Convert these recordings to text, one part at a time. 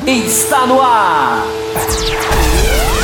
Está no ar!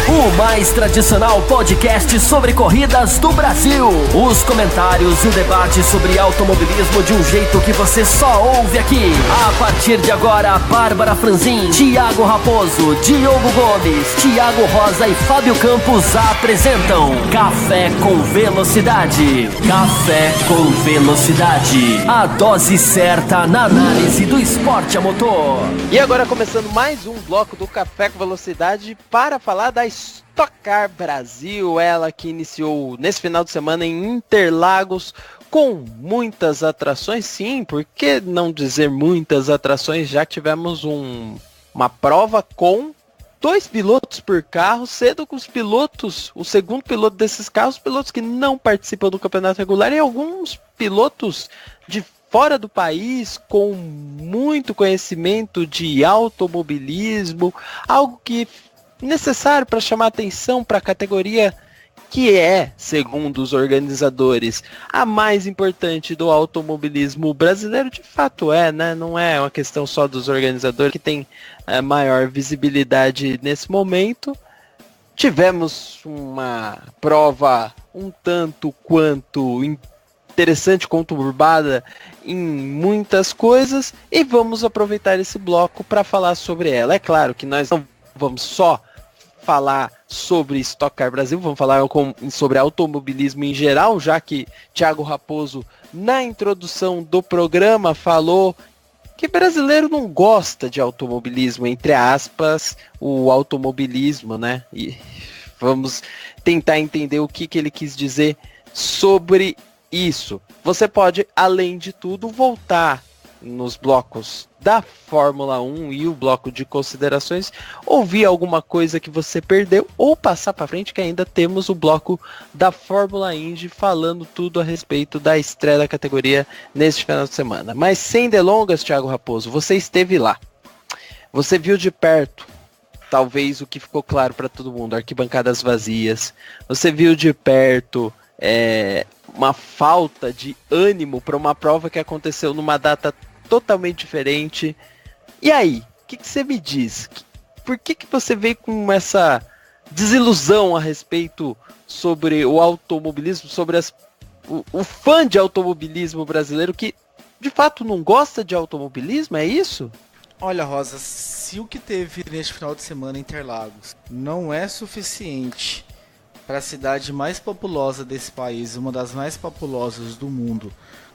O mais tradicional podcast sobre corridas do Brasil. Os comentários e o debate sobre automobilismo de um jeito que você só ouve aqui. A partir de agora, Bárbara Franzin, Thiago Raposo, Diogo Gomes, Thiago Rosa e Fábio Campos apresentam Café com Velocidade. Café com Velocidade. A dose certa na análise do esporte a motor. E agora começando mais um bloco do Café com Velocidade para falar da Stock Car Brasil, ela que iniciou nesse final de semana em Interlagos com muitas atrações, sim, por que não dizer muitas atrações, já que tivemos uma prova com 2 pilotos por carro, sendo com os pilotos, o segundo piloto desses carros, pilotos que não participam do campeonato regular e alguns pilotos de fora do país com muito conhecimento de automobilismo, algo que necessário para chamar atenção para a categoria que é, segundo os organizadores, a mais importante do automobilismo brasileiro. De fato é, né? Não é uma questão só dos organizadores que tem maior visibilidade nesse momento. Tivemos uma prova um tanto quanto interessante, conturbada em muitas coisas, e vamos aproveitar esse bloco para falar sobre ela. É claro que nós não vamos só falar sobre Stock Car Brasil, vamos falar sobre automobilismo em geral, já que Thiago Raposo, na introdução do programa, falou que brasileiro não gosta de automobilismo, entre aspas, o automobilismo, né? E vamos tentar entender o que ele quis dizer sobre isso. Você pode, além de tudo, voltar nos blocos da Fórmula 1 e o bloco de considerações, ouvir alguma coisa que você perdeu ou passar para frente, que ainda temos o bloco da Fórmula Indy falando tudo a respeito da estreia da categoria neste final de semana. Mas sem delongas, Thiago Raposo, você esteve lá, você viu de perto talvez o que ficou claro para todo mundo, arquibancadas vazias, você viu de perto uma falta de ânimo para uma prova que aconteceu numa data totalmente diferente. E aí, o que você me diz? Por que você veio com essa desilusão a respeito sobre o automobilismo, sobre o fã de automobilismo brasileiro que de fato não gosta de automobilismo, é isso? Olha, Rosa, se o que teve neste final de semana em Interlagos não é suficiente para a cidade mais populosa desse país, uma das mais populosas do mundo,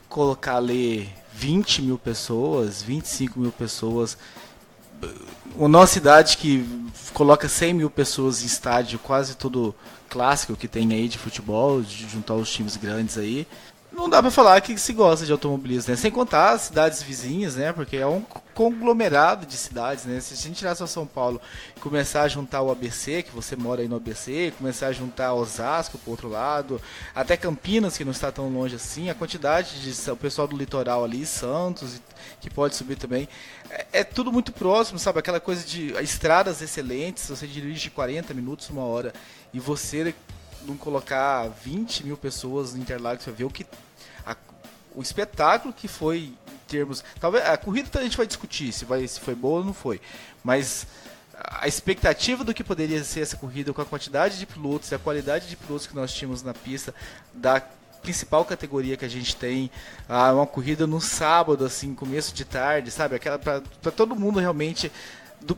colocar ali 20 mil pessoas, 25 mil pessoas, uma cidade que coloca 100 mil pessoas em estádio, quase todo clássico que tem aí de futebol, de juntar os times grandes aí, não dá pra falar que se gosta de automobilismo, né? Sem contar as cidades vizinhas, né? Porque é um conglomerado de cidades, né? Se a gente tirar só São Paulo e começar a juntar o ABC, que você mora aí no ABC, começar a juntar Osasco pro outro lado, até Campinas, que não está tão longe assim, a quantidade de o pessoal do litoral ali, Santos, que pode subir também, é tudo muito próximo, sabe? Aquela coisa de estradas excelentes, você dirige 40 minutos, 1 hora, e você não colocar 20 mil pessoas no Interlagos para ver o espetáculo que foi em termos... Talvez a corrida a gente vai discutir se foi boa ou não foi, mas a expectativa do que poderia ser essa corrida com a quantidade de pilotos e a qualidade de pilotos que nós tínhamos na pista da principal categoria que a gente tem, uma corrida no sábado, assim, começo de tarde, sabe? Aquela para todo mundo realmente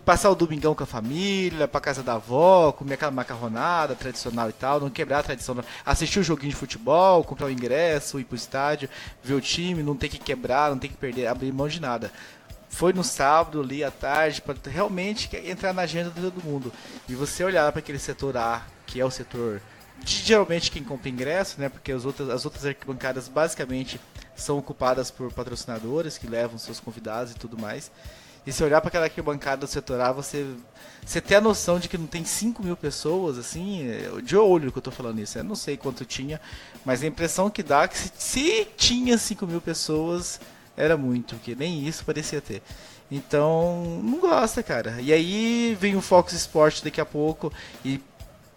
passar o domingão com a família, pra casa da avó, comer aquela macarronada tradicional e tal, não quebrar a tradição, assistir o joguinho de futebol, comprar o ingresso, ir pro estádio, ver o time, não ter que quebrar, não ter que perder, abrir mão de nada. Foi no sábado ali à tarde para realmente entrar na agenda de todo mundo. E você olhar para aquele setor A, que é o setor de geralmente quem compra ingresso, né? Porque as outras arquibancadas basicamente são ocupadas por patrocinadores que levam seus convidados e tudo mais. E se olhar para aquela arquibancada do setor A, você tem a noção de que não tem 5 mil pessoas, assim, de olho que eu tô falando isso. Eu não sei quanto tinha, mas a impressão que dá é que se tinha 5 mil pessoas, era muito, que nem isso parecia ter. Então, não gosta, cara. E aí vem o Fox Sports daqui a pouco e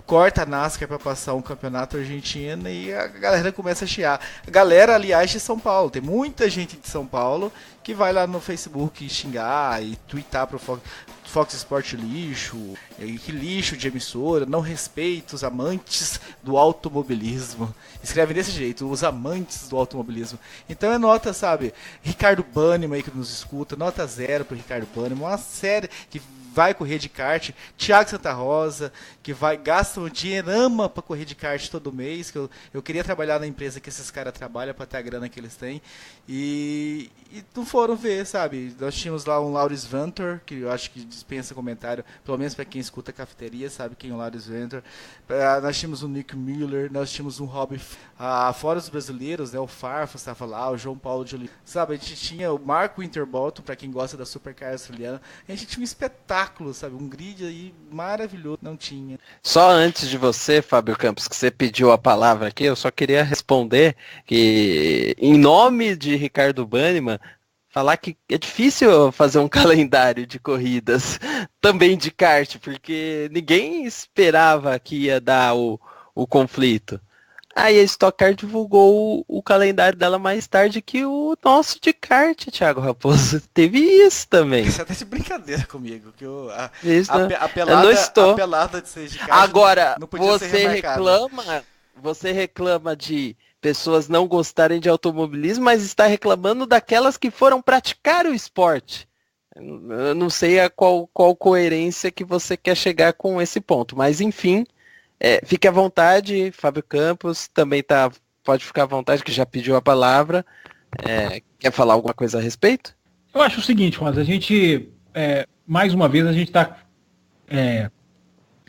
corta a NASCAR para passar um campeonato argentino e a galera começa a chiar. A galera, aliás, de São Paulo. Tem muita gente de São Paulo que vai lá no Facebook xingar e twittar pro Fox. Fox Sport lixo, que lixo de emissora, não respeita os amantes do automobilismo. Escreve desse jeito, os amantes do automobilismo. Então é nota, sabe, Ricardo Banniman aí que nos escuta, nota 0 pro Ricardo Banniman, uma série que vai correr de kart, Thiago Santa Rosa, que gasta um dinheirama para correr de kart todo mês, que eu queria trabalhar na empresa que esses caras trabalham para ter a grana que eles têm, e não foram ver, sabe? Nós tínhamos lá um Laurens Vanthoor, que eu acho que dispensa comentário, pelo menos para quem escuta a cafeteria, sabe quem é o Laurens Vanthoor. Nós tínhamos o Nick Miller, nós tínhamos um Rob, fora os brasileiros, né, o Farfus estava lá, o João Paulo de Oliveira, sabe? A gente tinha o Mark Winterbottom, para quem gosta da Supercar australiana, a gente tinha um espetáculo, sabe? Um grid aí maravilhoso, não tinha. Só antes de você, Fábio Campos, que você pediu a palavra aqui, eu só queria responder que, em nome de Ricardo Banniman, falar que é difícil fazer um calendário de corridas também de kart, porque ninguém esperava que ia dar o conflito. Aí a Stock Car divulgou o calendário dela mais tarde que o nosso de kart, Thiago Raposo. Teve isso também. Você tá de brincadeira comigo, que a pelada de 6 de kart agora, não podia ser remarcada. Você reclama de pessoas não gostarem de automobilismo, mas está reclamando daquelas que foram praticar o esporte. Eu não sei a qual coerência que você quer chegar com esse ponto, mas enfim... fique à vontade, Fábio Campos, também pode ficar à vontade, que já pediu a palavra. Quer falar alguma coisa a respeito? Eu acho o seguinte, Rosa, a gente, mais uma vez, a gente está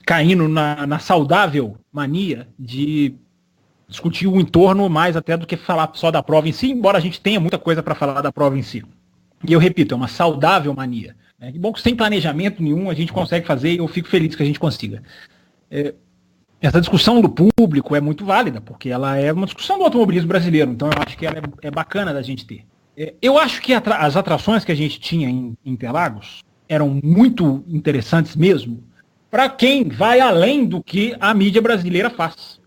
caindo na saudável mania de discutir o entorno mais até do que falar só da prova em si, embora a gente tenha muita coisa para falar da prova em si. E eu repito, é uma saudável mania. Que bom que sem planejamento nenhum a gente consegue fazer, e eu fico feliz que a gente consiga. Essa discussão do público é muito válida, porque ela é uma discussão do automobilismo brasileiro, então eu acho que ela é bacana da gente ter. Eu acho que as atrações que a gente tinha em Interlagos eram muito interessantes mesmo, para quem vai além do que a mídia brasileira faz.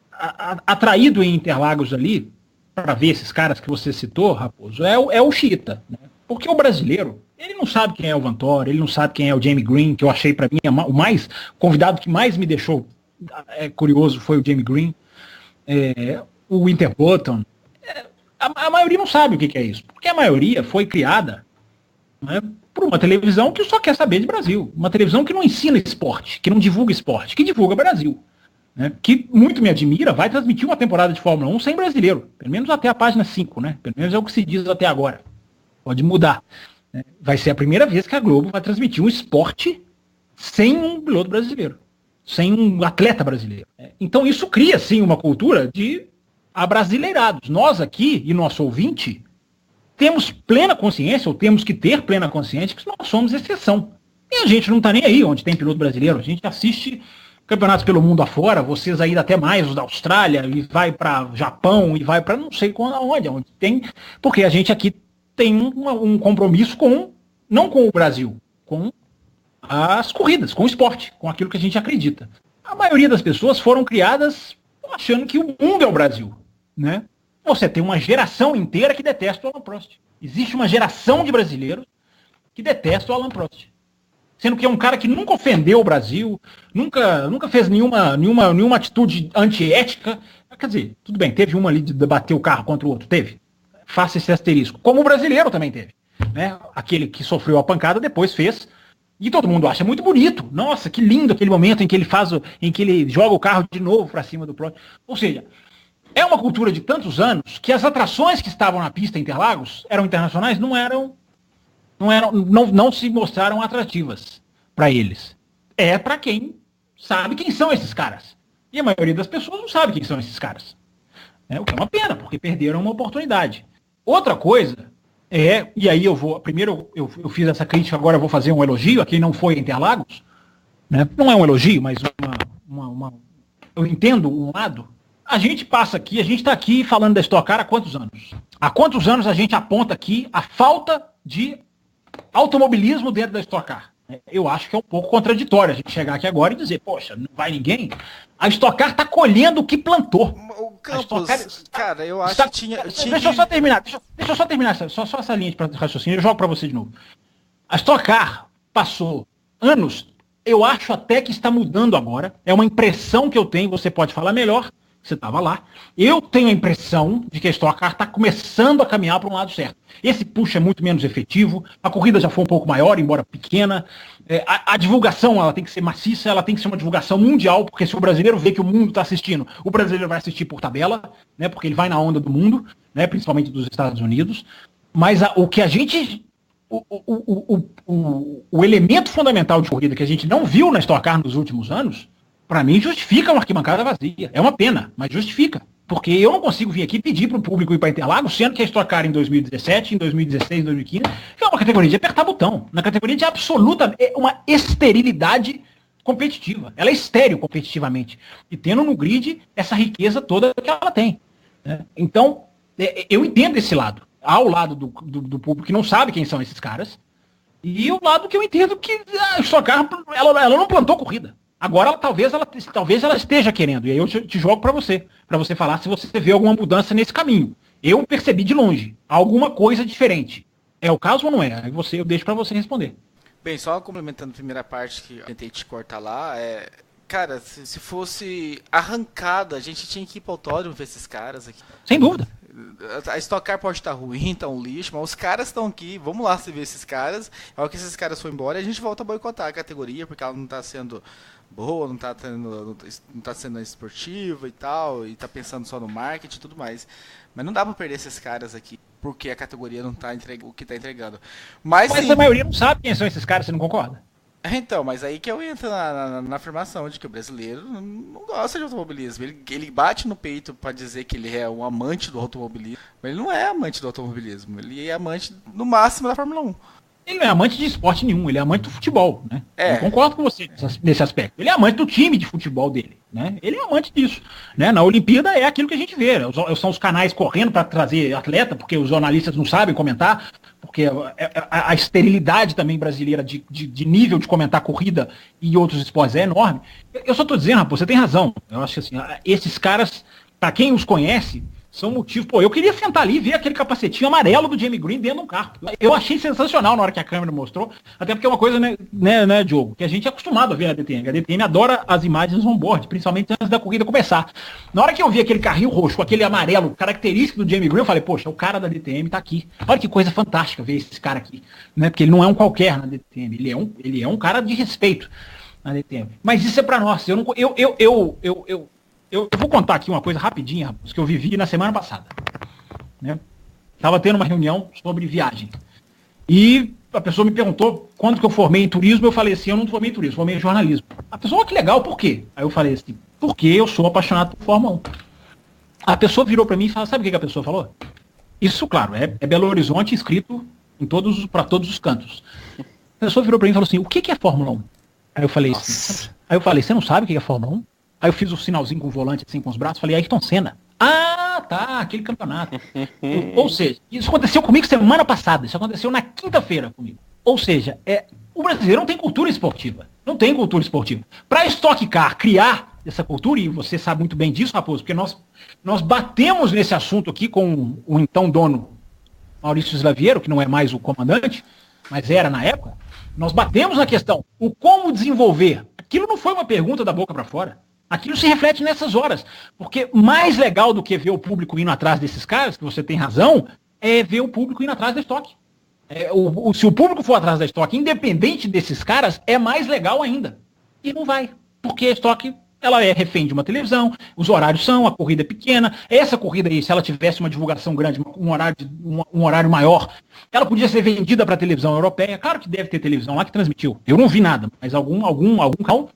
Atraído em Interlagos ali, para ver esses caras que você citou, Raposo, é o Chita, né? Porque o brasileiro, ele não sabe quem é o Vanthoor, ele não sabe quem é o Jamie Green, que eu achei para mim o convidado que mais me deixou curioso foi o Jamie Green, o Winterbottom. A maioria não sabe o que é isso, porque a maioria foi criada, né, por uma televisão que só quer saber de Brasil, uma televisão que não ensina esporte, que não divulga esporte, que divulga Brasil, né, que muito me admira, vai transmitir uma temporada de Fórmula 1 sem brasileiro, pelo menos até a página 5, né, pelo menos é o que se diz até agora, pode mudar, né, vai ser a primeira vez que a Globo vai transmitir um esporte sem um piloto brasileiro, sem um atleta brasileiro. Então isso cria, sim, uma cultura de abrasileirados. Nós aqui, e nosso ouvinte, temos plena consciência, ou temos que ter plena consciência, que nós somos exceção. E a gente não está nem aí onde tem piloto brasileiro. A gente assiste campeonatos pelo mundo afora, vocês aí até mais, os da Austrália, e vai para Japão, e vai para não sei onde tem, porque a gente aqui tem um compromisso não com o Brasil, com as corridas, com o esporte, com aquilo que a gente acredita. A maioria das pessoas foram criadas achando que o mundo é o Brasil, né? Você tem uma geração inteira que detesta o Alan Prost. Existe uma geração de brasileiros que detesta o Alan Prost. Sendo que é um cara que nunca ofendeu o Brasil, nunca fez nenhuma atitude antiética. Quer dizer, tudo bem, teve uma ali de bater o carro contra o outro, teve. Faça esse asterisco. Como o brasileiro também teve, né? Aquele que sofreu a pancada depois fez. E todo mundo acha muito bonito. Nossa, que lindo aquele momento em que ele joga o carro de novo para cima do Prost. Ou seja, é uma cultura de tantos anos que as atrações que estavam na pista Interlagos eram internacionais, não se mostraram atrativas para eles. É para quem sabe quem são esses caras. E a maioria das pessoas não sabe quem são esses caras. O que é uma pena, porque perderam uma oportunidade. Outra coisa e aí primeiro eu fiz essa crítica, agora eu vou fazer um elogio a quem não foi a Interlagos, né? Não é um elogio, mas eu entendo um lado. A gente está aqui falando da Stock Car há quantos anos? Há quantos anos a gente aponta aqui a falta de automobilismo dentro da Stock Car? Eu acho que é um pouco contraditório a gente chegar aqui agora e dizer, poxa, não vai ninguém? A Stock Car está colhendo o que plantou. O Campos, cara, eu acho que tinha... Deixa eu só terminar, só essa linha de raciocínio, eu jogo para você de novo. A Stock Car passou anos, eu acho até que está mudando agora. É uma impressão que eu tenho, você pode falar melhor, você estava lá. Eu tenho a impressão de que a Stock Car está começando a caminhar para um lado certo. Esse push é muito menos efetivo, a corrida já foi um pouco maior, embora pequena. A divulgação ela tem que ser maciça, ela tem que ser uma divulgação mundial, porque se o brasileiro vê que o mundo está assistindo, o brasileiro vai assistir por tabela, né, porque ele vai na onda do mundo, né, principalmente dos Estados Unidos. Mas o que a gente... O elemento fundamental de corrida que a gente não viu na Stock Car nos últimos anos, para mim justifica uma arquibancada vazia. É uma pena, mas justifica. Porque eu não consigo vir aqui e pedir para o público ir para Interlagos, sendo que a Stock Car em 2017, em 2016, em 2015, é uma categoria de apertar botão. Na categoria de absoluta, uma esterilidade competitiva. Ela é estéril competitivamente. E tendo no grid essa riqueza toda que ela tem. Né? Então, eu entendo esse lado. Há o lado do público que não sabe quem são esses caras, e o lado que eu entendo que a Stock Car, ela não plantou corrida. Agora, talvez ela esteja querendo, e aí eu te jogo para você falar se você vê alguma mudança nesse caminho. Eu percebi de longe alguma coisa diferente. É o caso ou não é? Aí eu deixo para você responder. Bem, só complementando a primeira parte que eu tentei te cortar lá, cara, se fosse arrancada, a gente tinha que ir para o autódromo ver esses caras aqui. Sem dúvida. A Stock Car pode estar ruim, tá um lixo, mas os caras estão aqui, vamos lá se ver esses caras. A hora que esses caras forem embora, a gente volta a boicotar a categoria, porque ela não está sendo boa, não tá sendo esportiva e tal, e tá pensando só no marketing e tudo mais. Mas não dá pra perder esses caras aqui, porque a categoria não tá entregando o que tá entregando. Mas sim, a maioria não sabe quem são esses caras, você não concorda? Então, mas aí que eu entro na afirmação de que o brasileiro não gosta de automobilismo. Ele bate no peito pra dizer que ele é um amante do automobilismo, mas ele não é amante do automobilismo, ele é amante, no máximo, da Fórmula 1. Ele não é amante de esporte nenhum, ele é amante do futebol, né? Eu concordo com você nesse aspecto. Ele é amante do time de futebol dele, né? Ele é amante disso, né? Na Olimpíada é aquilo que a gente vê, são os canais correndo para trazer atleta, porque os jornalistas não sabem comentar, porque a esterilidade também brasileira de nível de comentar corrida e outros esportes é enorme. Eu só tô dizendo, rapaz, você tem razão. Eu acho que assim, esses caras, para quem os conhece, são motivos. Pô, eu queria sentar ali e ver aquele capacetinho amarelo do Jamie Green dentro de um carro. Eu achei sensacional na hora que a câmera mostrou, até porque é uma coisa, né, Diogo, que a gente é acostumado a ver na DTM. A DTM adora as imagens on-board, principalmente antes da corrida começar. Na hora que eu vi aquele carrinho roxo, com aquele amarelo característico do Jamie Green, eu falei, poxa, o cara da DTM tá aqui. Olha que coisa fantástica ver esse cara aqui, né? Porque ele não é um qualquer na DTM, ele é um cara de respeito na DTM. Mas isso é pra nós. Eu vou contar aqui uma coisa rapidinha, rapaz, que eu vivi na semana passada. Né? Tava tendo uma reunião sobre viagem. E a pessoa me perguntou quando que eu formei em turismo. Eu falei assim, eu não formei em turismo, formei em jornalismo. A pessoa, que legal, por quê? Aí eu falei assim, porque eu sou apaixonado por Fórmula 1. A pessoa virou para mim e falou, sabe o que a pessoa falou? Isso, claro, é Belo Horizonte escrito para todos os cantos. A pessoa virou para mim e falou assim, o que é Fórmula 1? Aí eu falei assim, você não sabe o que é Fórmula 1? Aí eu fiz o sinalzinho com o volante, assim, com os braços, falei, Ayrton Senna. Ah, tá, aquele campeonato. Ou seja, isso aconteceu comigo semana passada, isso aconteceu na quinta-feira comigo. Ou seja, o brasileiro não tem cultura esportiva. Não tem cultura esportiva. Para a Stock Car criar essa cultura, e você sabe muito bem disso, Raposo, porque nós batemos nesse assunto aqui com o então dono Maurício Slaviero, que não é mais o comandante, mas era na época, nós batemos na questão, o como desenvolver. Aquilo não foi uma pergunta da boca para fora. Aquilo se reflete nessas horas, porque mais legal do que ver o público indo atrás desses caras, que você tem razão, é ver o público indo atrás da Stock. Se o público for atrás da Stock, independente desses caras, é mais legal ainda. E não vai, porque a Stock, ela é refém de uma televisão, os horários são, a corrida é pequena. Essa corrida aí, se ela tivesse uma divulgação grande, um horário maior, ela podia ser vendida para a televisão europeia. Claro que deve ter televisão lá que transmitiu. Eu não vi nada, mas algum canal...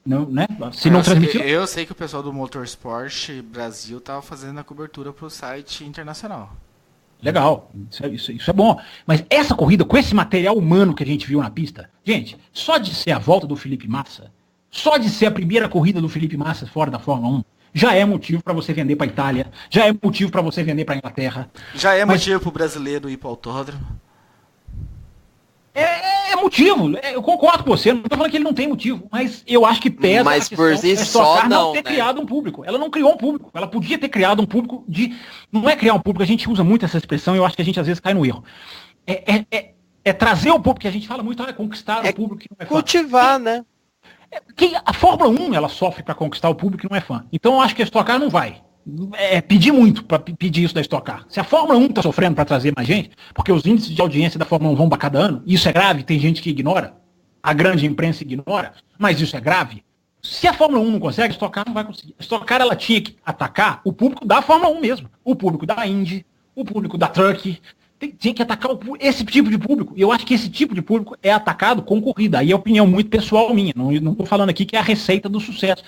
Não, né? Se não transmitiu. Eu sei que o pessoal do Motorsport Brasil estava fazendo a cobertura para o site internacional. Legal, isso é bom. Mas essa corrida, com esse material humano que a gente viu na pista, gente, só de ser a volta do Felipe Massa, só de ser a primeira corrida do Felipe Massa fora da Fórmula 1, já é motivo para você vender para Itália, já é motivo para você vender para Inglaterra. Já é motivo para o brasileiro ir para o autódromo. É motivo, eu concordo com você, não estou falando que ele não tem motivo, mas eu acho que pesa mas por si só não ter criado um público. Ela não criou um público, ela podia ter criado um público não é criar um público, a gente usa muito essa expressão e eu acho que a gente às vezes cai no erro. É trazer o público, que a gente fala muito, conquistar o público que não é fã. Cultivar, né? A Fórmula 1, ela sofre para conquistar o público que não é fã. Então eu acho que a Stock Car não vai. Pedir muito para pedir isso da Stock Car. Se a Fórmula 1 está sofrendo para trazer mais gente, porque os índices de audiência da Fórmula 1 vão para cada ano, isso é grave, tem gente que ignora, a grande imprensa ignora, mas isso é grave. Se a Fórmula 1 não consegue, a Stock Car não vai conseguir. A Stock Car, ela tinha que atacar o público da Fórmula 1 mesmo. O público da Indy, o público da Truck. Tinha que atacar esse tipo de público. E eu acho que esse tipo de público é atacado com corrida. Aí é opinião muito pessoal minha. Não estou falando aqui que é a receita do sucesso.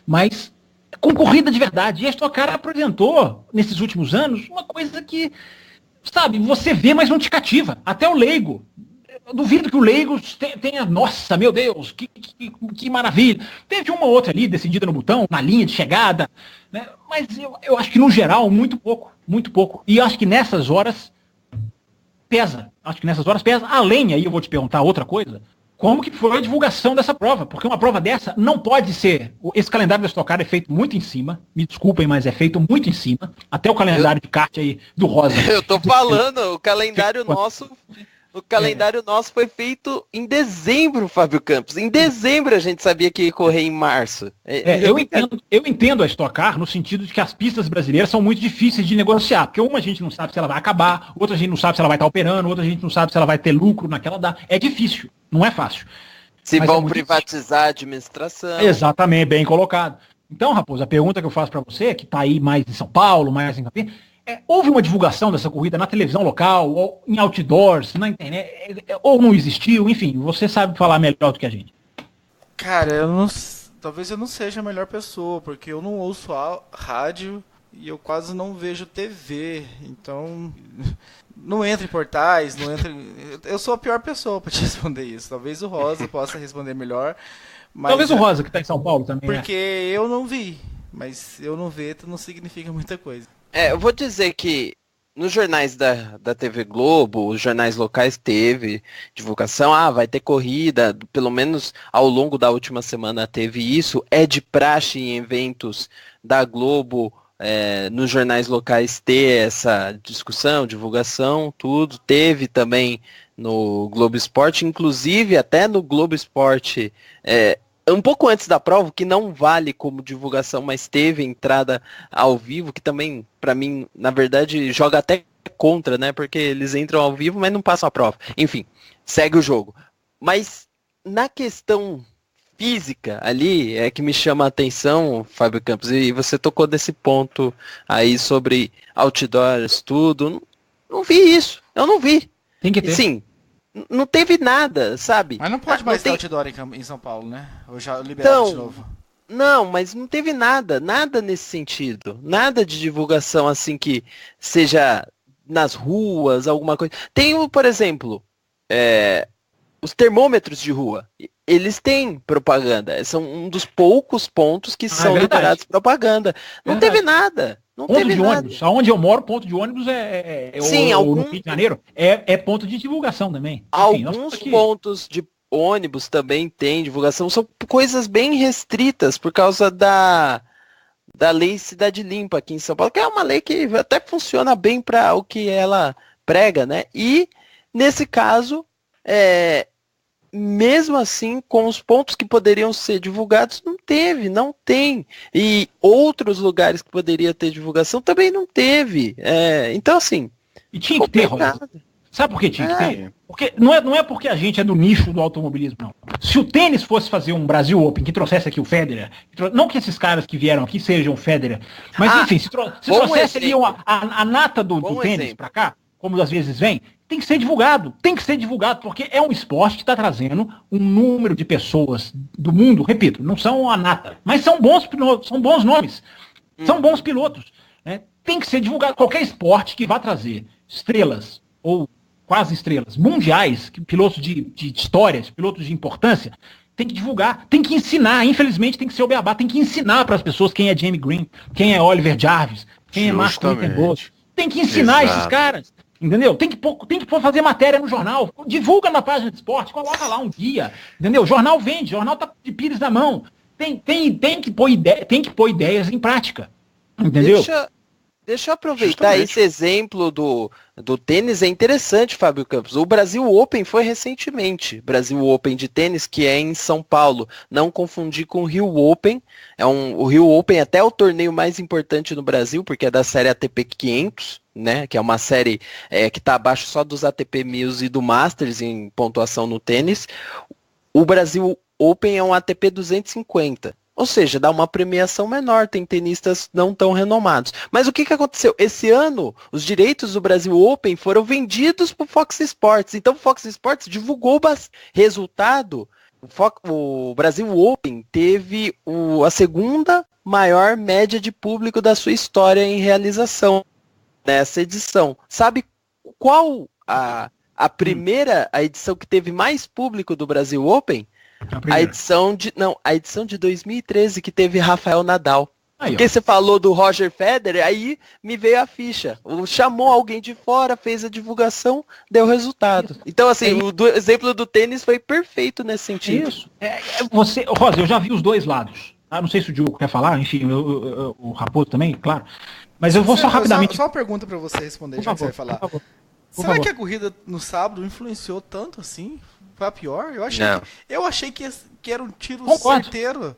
Mas com corrida de verdade. E a Stock Car apresentou, nesses últimos anos, uma coisa que, sabe, você vê, mas não te cativa. Até o leigo. Eu duvido que o leigo tenha, nossa, meu Deus, que maravilha. Teve uma outra ali, decidida no botão, na linha de chegada, né? Mas eu acho que no geral, muito pouco. E eu acho que nessas horas pesa. Além, aí eu vou te perguntar outra coisa, como que foi a divulgação dessa prova? Porque uma prova dessa não pode ser, esse calendário da Stock Car é feito muito em cima, me desculpem, mas é feito muito em cima, até o calendário de kart aí do Rosa. Eu tô falando, o calendário nosso... O calendário nosso foi feito em dezembro, Campos. Em dezembro a gente sabia que ia correr em março. Eu entendo a Stock Car no sentido de que as pistas brasileiras são muito difíceis de negociar. Porque uma a gente não sabe se ela vai acabar, outra a gente não sabe se ela vai estar operando, outra a gente não sabe se ela vai ter lucro naquela data. É difícil, não é fácil. Se vão privatizar a administração. Exatamente, bem colocado. Então, Raposo, a pergunta que eu faço para você, que está aí mais em São Paulo, mais em Campinas, houve uma divulgação dessa corrida na televisão local, ou em outdoors, na internet, ou não existiu, enfim, você sabe falar melhor do que a gente. Cara, talvez eu não seja a melhor pessoa, porque eu não ouço rádio e eu quase não vejo TV, então não entro em portais, eu sou a pior pessoa para te responder isso. Talvez o Rosa possa responder melhor. Mas talvez o Rosa, que está em São Paulo também. Porque eu não vi, mas eu não ver não significa muita coisa. Eu vou dizer que nos jornais da TV Globo, os jornais locais teve divulgação, vai ter corrida, pelo menos ao longo da última semana teve isso, é de praxe em eventos da Globo, nos jornais locais ter essa discussão, divulgação, tudo, teve também no Globo Esporte, inclusive até no Globo Esporte, um pouco antes da prova, que não vale como divulgação, mas teve entrada ao vivo, que também, para mim, na verdade, joga até contra, né? Porque eles entram ao vivo, mas não passam a prova. Enfim, segue o jogo. Mas na questão física ali, é que me chama a atenção, Fábio Campos, e você tocou nesse ponto aí sobre outdoors, tudo. Não vi isso, eu não vi. Tem que ter. Sim. Não teve nada, sabe? Mas não pode mais ter outdoor em São Paulo, né? Ou já liberaram de novo? Não, mas não teve nada nesse sentido. Nada de divulgação assim que seja nas ruas, alguma coisa. Tem, por exemplo, os termômetros de rua. Eles têm propaganda. São um dos poucos pontos que são liberados propaganda. Não teve nada. Não ponto teve de nada. ônibus, aonde eu moro, ponto de ônibus Sim, no Rio de Janeiro, é ponto de divulgação também. Enfim, alguns pontos de ônibus também tem divulgação, são coisas bem restritas por causa da lei Cidade Limpa aqui em São Paulo, que é uma lei que até funciona bem para o que ela prega, né? E nesse caso, mesmo assim, com os pontos que poderiam ser divulgados, não tem. E outros lugares que poderia ter divulgação também não teve. Então, assim... E tinha que ter, Rosa. Sabe por que tinha que ter? Porque não é porque a gente é do nicho do automobilismo, não. Se o tênis fosse fazer um Brasil Open, que trouxesse aqui o Federer, não que esses caras que vieram aqui sejam o Federer, mas enfim, se trouxesse ali a nata do tênis para cá, como às vezes vem, tem que ser divulgado, porque é um esporte que está trazendo um número de pessoas do mundo, repito, não são a nata, mas são bons nomes, são bons pilotos, né? Tem que ser divulgado. Qualquer esporte que vá trazer estrelas, ou quase estrelas, mundiais, pilotos de histórias, pilotos de importância, tem que divulgar, tem que ensinar, infelizmente tem que ser o beabá, tem que ensinar para as pessoas quem é Jamie Green, quem é Oliver Jarvis, quem é Marco Hülkenberg, tem que ensinar esses caras. Entendeu? Tem que fazer matéria no jornal, divulga na página de esporte, coloca lá um guia, entendeu? O jornal vende, o jornal tá de pires na mão. Tem que pôr ideias em prática, entendeu? Deixa eu aproveitar esse exemplo do tênis, é interessante, Fábio Campos. O Brasil Open foi recentemente. Brasil Open de tênis, que é em São Paulo. Não confundir com o Rio Open. O Rio Open até é o torneio mais importante no Brasil, porque é da série ATP 500, né? Que é uma série que está abaixo só dos ATP 1000 e do Masters em pontuação no tênis. O Brasil Open é um ATP 250. Ou seja, dá uma premiação menor, tem tenistas não tão renomados. Mas o que aconteceu? Esse ano, os direitos do Brasil Open foram vendidos para o Fox Sports. Então, o Fox Sports divulgou o resultado. O Brasil Open teve a segunda maior média de público da sua história em realização nessa edição. Sabe qual a edição que teve mais público do Brasil Open? A edição de 2013, que teve Rafael Nadal. Porque você falou do Roger Federer, aí me veio a ficha. Chamou alguém de fora, fez a divulgação, deu resultado. Então, assim, o exemplo do tênis foi perfeito nesse sentido. Isso. Rosa, eu já vi os dois lados. Não sei se o Diogo quer falar, enfim, o Raposo também, claro. Mas eu vou só rapidamente... Só uma pergunta para você responder, já que você vai falar. Será que a corrida no sábado influenciou tanto assim? Foi a pior? Eu achei que era um tiro certeiro.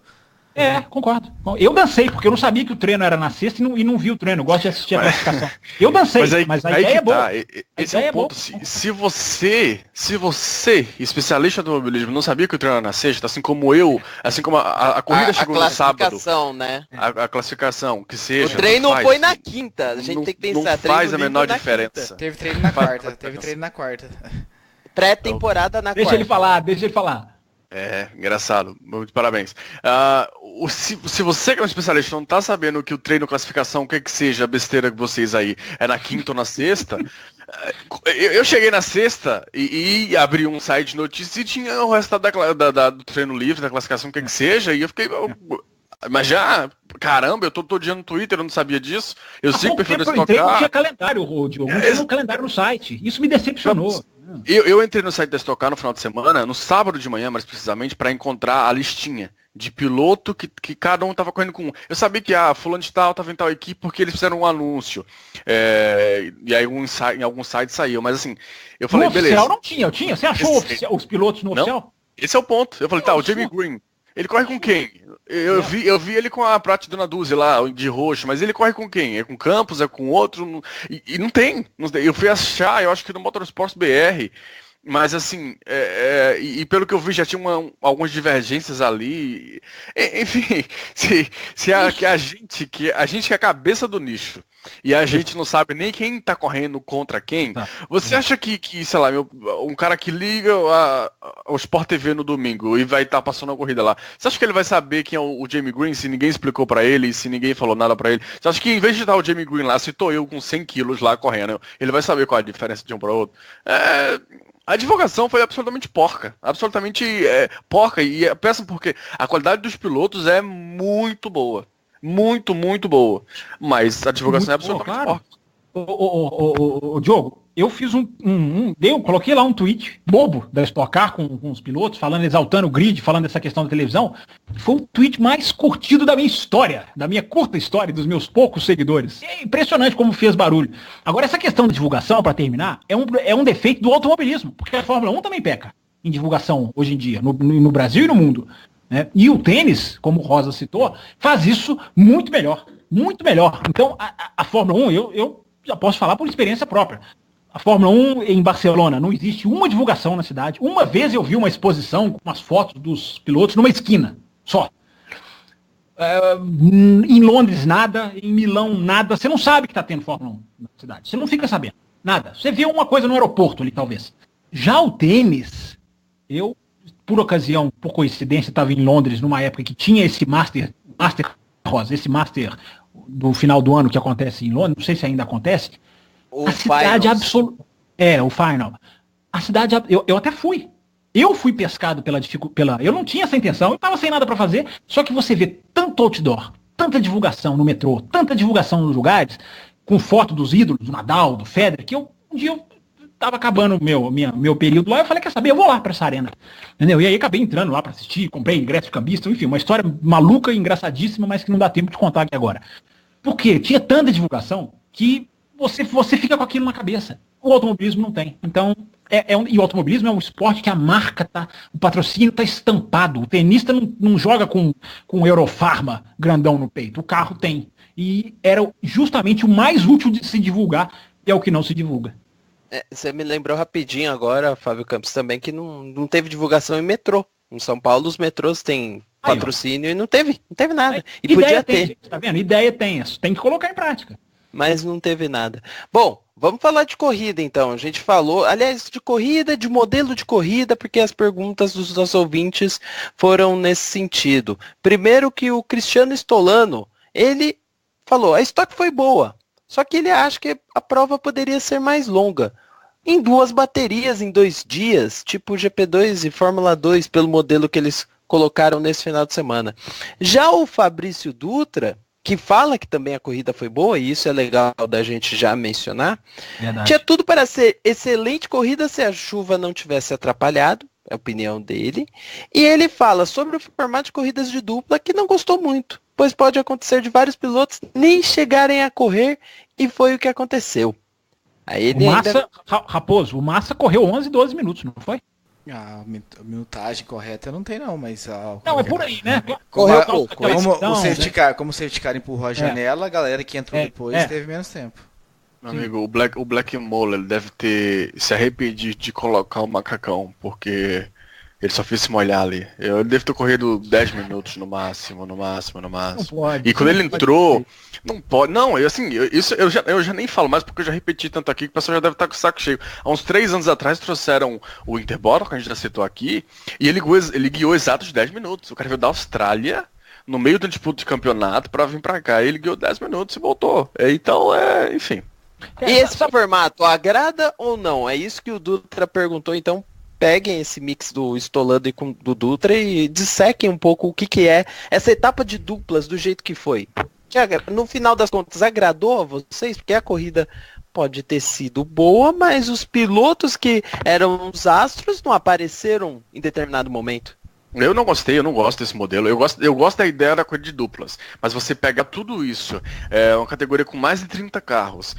Concordo. Eu dancei, porque eu não sabia que o treino era na sexta e não vi o treino. Eu gosto de assistir a classificação. Eu dancei, mas a ideia é boa. Esse é o ponto. Se você, especialista do automobilismo, não sabia que o treino era na sexta, assim como eu, assim como a corrida chegou no sábado. A classificação, né? A classificação, que seja. O treino foi na quinta. A gente tem que pensar. Não faz a menor diferença. Teve treino na quarta. Pré-temporada na quarta. Deixa ele falar. Engraçado. Muito parabéns. Se você que é um especialista não tá sabendo que o treino classificação, o que seja a besteira que vocês aí, é na quinta ou na sexta, eu cheguei na sexta e abri um site de notícias e tinha o resultado do treino livre, da classificação, o que seja, e eu fiquei... Mas caramba, eu tô todo dia no Twitter, eu não sabia disso. Eu sigo o perfil do Stock Car. Não tinha calendário, Diogo. Não tinha um calendário no site. Isso me decepcionou. Eu entrei no site da Stock Car no final de semana, no sábado de manhã, mais precisamente, para encontrar a listinha de piloto que cada um tava correndo com. Eu sabia que fulano de tal tava em tal equipe porque eles fizeram um anúncio. E aí em algum site saiu. Mas assim, eu falei, beleza. No oficial não tinha. Você achou os pilotos no oficial? Esse é o ponto. Eu falei, o Jamie Green. Ele corre com quem? Eu vi ele com a Prat Dona Duzi lá, de roxo, mas ele corre com quem? É com Campos, é com outro? E não tem. Eu fui achar, eu acho que no Motorsports BR, mas assim, e pelo que eu vi já tinha algumas divergências ali. Enfim, a gente que é a cabeça do nicho, e a gente não sabe nem quem tá correndo contra quem. Você acha que sei lá, um cara que liga o Sport TV no domingo e vai estar passando a corrida lá, você acha que ele vai saber quem é o Jamie Green se ninguém explicou pra ele, se ninguém falou nada pra ele? Você acha que em vez de dar o Jamie Green lá, se tô eu com 100 quilos lá correndo, ele vai saber qual é a diferença de um para outro? A divulgação foi absolutamente porca. Absolutamente porca. E é péssimo porque a qualidade dos pilotos é muito boa. Muito, muito boa. Mas a divulgação muito é absolutamente porca. Diogo, eu fiz coloquei lá um tweet bobo da Stock Car com os pilotos, exaltando o grid, falando dessa questão da televisão. Foi o tweet mais curtido da minha história, da minha curta história, dos meus poucos seguidores. É impressionante como fez barulho. Agora, essa questão da divulgação, para terminar, é um defeito do automobilismo, porque a Fórmula 1 também peca em divulgação hoje em dia, no Brasil e no mundo. Né? E o tênis, como o Rosa citou, faz isso muito melhor. Muito melhor. Então, a Fórmula 1, eu já posso falar por experiência própria. A Fórmula 1 em Barcelona, não existe uma divulgação na cidade. Uma vez eu vi uma exposição com umas fotos dos pilotos numa esquina, só. Em Londres, nada. Em Milão, nada. Você não sabe que está tendo Fórmula 1 na cidade. Você não fica sabendo. Nada. Você vê uma coisa no aeroporto ali, talvez. Já o tênis, eu, por ocasião, por coincidência, estava em Londres numa época que tinha esse Master Rosa, esse Master do final do ano que acontece em Londres, não sei se ainda acontece. A cidade absoluta. O Final. A cidade. Eu até fui. Eu fui pescado pela. Eu não tinha essa intenção, eu estava sem nada para fazer. Só que você vê tanto outdoor, tanta divulgação no metrô, tanta divulgação nos lugares, com foto dos ídolos, do Nadal, do Federer, que um dia eu tava acabando meu período lá, eu falei, quer saber, eu vou lá para essa arena. Entendeu? E aí acabei entrando lá para assistir, comprei ingresso de cambista, enfim, uma história maluca e engraçadíssima, mas que não dá tempo de contar aqui agora. Porque tinha tanta divulgação que você fica com aquilo na cabeça. O automobilismo não tem. Então, e o automobilismo é um esporte que a marca o patrocínio tá estampado. O tenista não joga com Eurofarma grandão no peito. O carro tem. E era justamente o mais útil de se divulgar, e é o que não se divulga. Você me lembrou rapidinho agora, Fábio Campos, também que não teve divulgação em metrô. Em São Paulo, os metrôs têm patrocínio e não teve nada. E podia ter. Gente, tá vendo? Ideia tem que colocar em prática. Mas não teve nada. Bom, vamos falar de corrida então. A gente falou, aliás, de corrida, de modelo de corrida, porque as perguntas dos nossos ouvintes foram nesse sentido. Primeiro que o Cristiano Stolano, ele falou, a Stock foi boa, só que ele acha que a prova poderia ser mais longa. Em 2 baterias, em 2 dias, tipo GP2 e Fórmula 2, pelo modelo que eles colocaram nesse final de semana. Já o Fabrício Dutra, que fala que também a corrida foi boa, e isso é legal da gente já mencionar, tinha tudo para ser excelente corrida se a chuva não tivesse atrapalhado, é a opinião dele, e ele fala sobre o formato de corridas de dupla que não gostou muito, pois pode acontecer de vários pilotos nem chegarem a correr, e foi o que aconteceu. Aí ele Raposo, o Massa correu 11, 12 minutos, não foi? A minutagem correta não tem não, mas... Não, é por aí, né? Correu pouco. Como o safety car empurrou a janela, a galera que entrou depois teve menos tempo. Meu amigo, o Black Mola, ele deve ter se arrependido de colocar o macacão, porque ele só fez se molhar ali. Ele deve ter corrido 10 minutos no máximo. Não pode. E quando ele entrou... Não pode, não, eu já nem falo mais porque eu já repeti tanto aqui que o pessoal já deve estar com o saco cheio. Há uns 3 anos atrás trouxeram o Interbottom, que a gente já citou aqui, e ele guiou exatos 10 minutos. O cara veio da Austrália, no meio do disputa de campeonato, pra vir pra cá. Ele guiou 10 minutos e voltou. Então, enfim. E esse formato agrada ou não? É isso que o Dutra perguntou, então peguem esse mix do Stolano e do Dutra e dissequem um pouco o que é essa etapa de duplas do jeito que foi. No final das contas, agradou a vocês? Porque a corrida pode ter sido boa, mas os pilotos que eram os astros não apareceram em determinado momento. Eu não gosto desse modelo. Eu gosto da ideia da corrida de duplas. Mas você pega tudo isso, uma categoria com mais de 30 carros,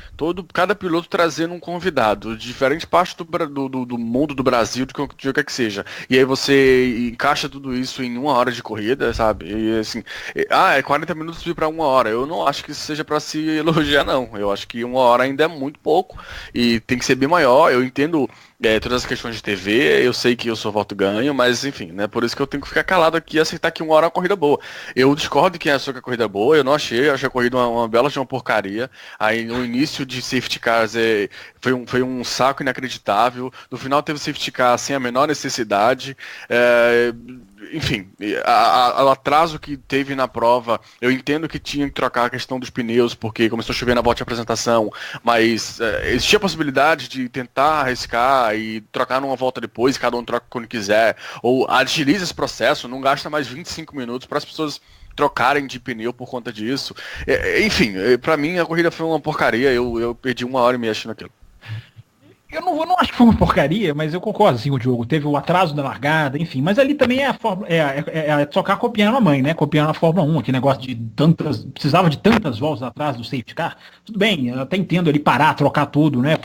cada piloto trazendo um convidado, de diferentes partes do mundo, do Brasil, de qualquer que seja. E aí você encaixa tudo isso em 1 hora de corrida, sabe? E assim, 40 minutos subir para 1 hora. Eu não acho que isso seja para se elogiar, não. Eu acho que 1 hora ainda é muito pouco. E tem que ser bem maior. Eu entendo todas as questões de TV, eu sei que eu sou voto ganho, mas enfim, né? Por isso que eu tenho que ficar calado aqui e aceitar que 1 hora é uma corrida boa. Eu discordo de quem achou que a corrida é boa, eu não achei a corrida uma bela de uma porcaria. Aí no início de safety cars foi um saco inacreditável. No final teve safety car sem a menor necessidade. Enfim, o atraso que teve na prova, eu entendo que tinha que trocar a questão dos pneus, porque começou a chover na volta de apresentação, mas existia a possibilidade de tentar arriscar e trocar numa volta depois, cada um troca quando quiser, ou agiliza esse processo, não gasta mais 25 minutos para as pessoas trocarem de pneu por conta disso. Enfim, pra mim a corrida foi uma porcaria, eu perdi 1 hora e meia assistindo aquilo. Eu não acho que foi uma porcaria, mas eu concordo assim com o Diogo. Teve o atraso da largada, enfim. Mas ali também é tocar copiando a mãe, né? Copiando a Fórmula 1, aquele negócio de precisava de tantas voltas atrás do safety car. Tudo bem, eu até entendo ele parar, trocar tudo, né?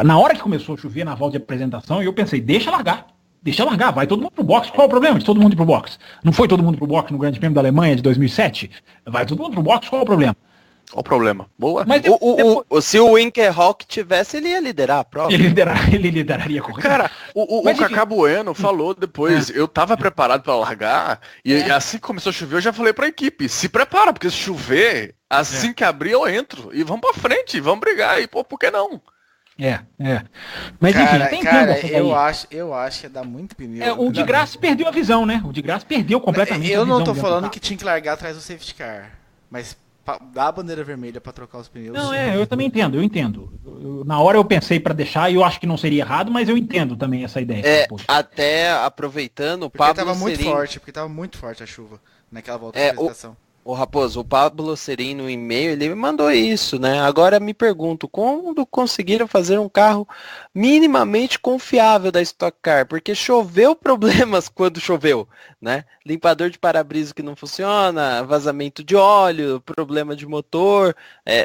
Na hora que começou a chover na volta de apresentação, eu pensei, deixa largar, vai todo mundo pro box. Qual é o problema de todo mundo ir pro box? Não foi todo mundo pro box no Grande Prêmio da Alemanha de 2007? Vai todo mundo pro box, qual é o problema? Qual o problema? Boa. Mas se o Winkelhock tivesse, ele ia liderar a prova. Ele lideraria a corrida. Cara, o Cacá Bueno falou depois, eu tava preparado para largar, e assim que começou a chover, eu já falei pra equipe, se prepara, porque se chover, assim que abrir eu entro, e vamos pra frente, vamos brigar, e pô, por que não? Mas enfim, eu acho que dá muito pneu. O de Graça perdeu a visão, né? O de Graça perdeu completamente a visão. Eu não tô falando que tinha que largar atrás do safety car, mas dá a bandeira vermelha pra trocar os pneus. Não, eu também entendo, eu entendo. Na hora eu pensei pra deixar e eu acho que não seria errado, mas eu entendo também essa ideia. Até aproveitando, o Pablo tava muito forte a chuva naquela volta de apresentação. Ô Raposo, o Pablo Serin no e-mail, ele me mandou isso, né? Agora me pergunto, como conseguiram fazer um carro minimamente confiável da Stock Car? Porque choveu problemas quando choveu, né? Limpador de para-brisa que não funciona, vazamento de óleo, problema de motor,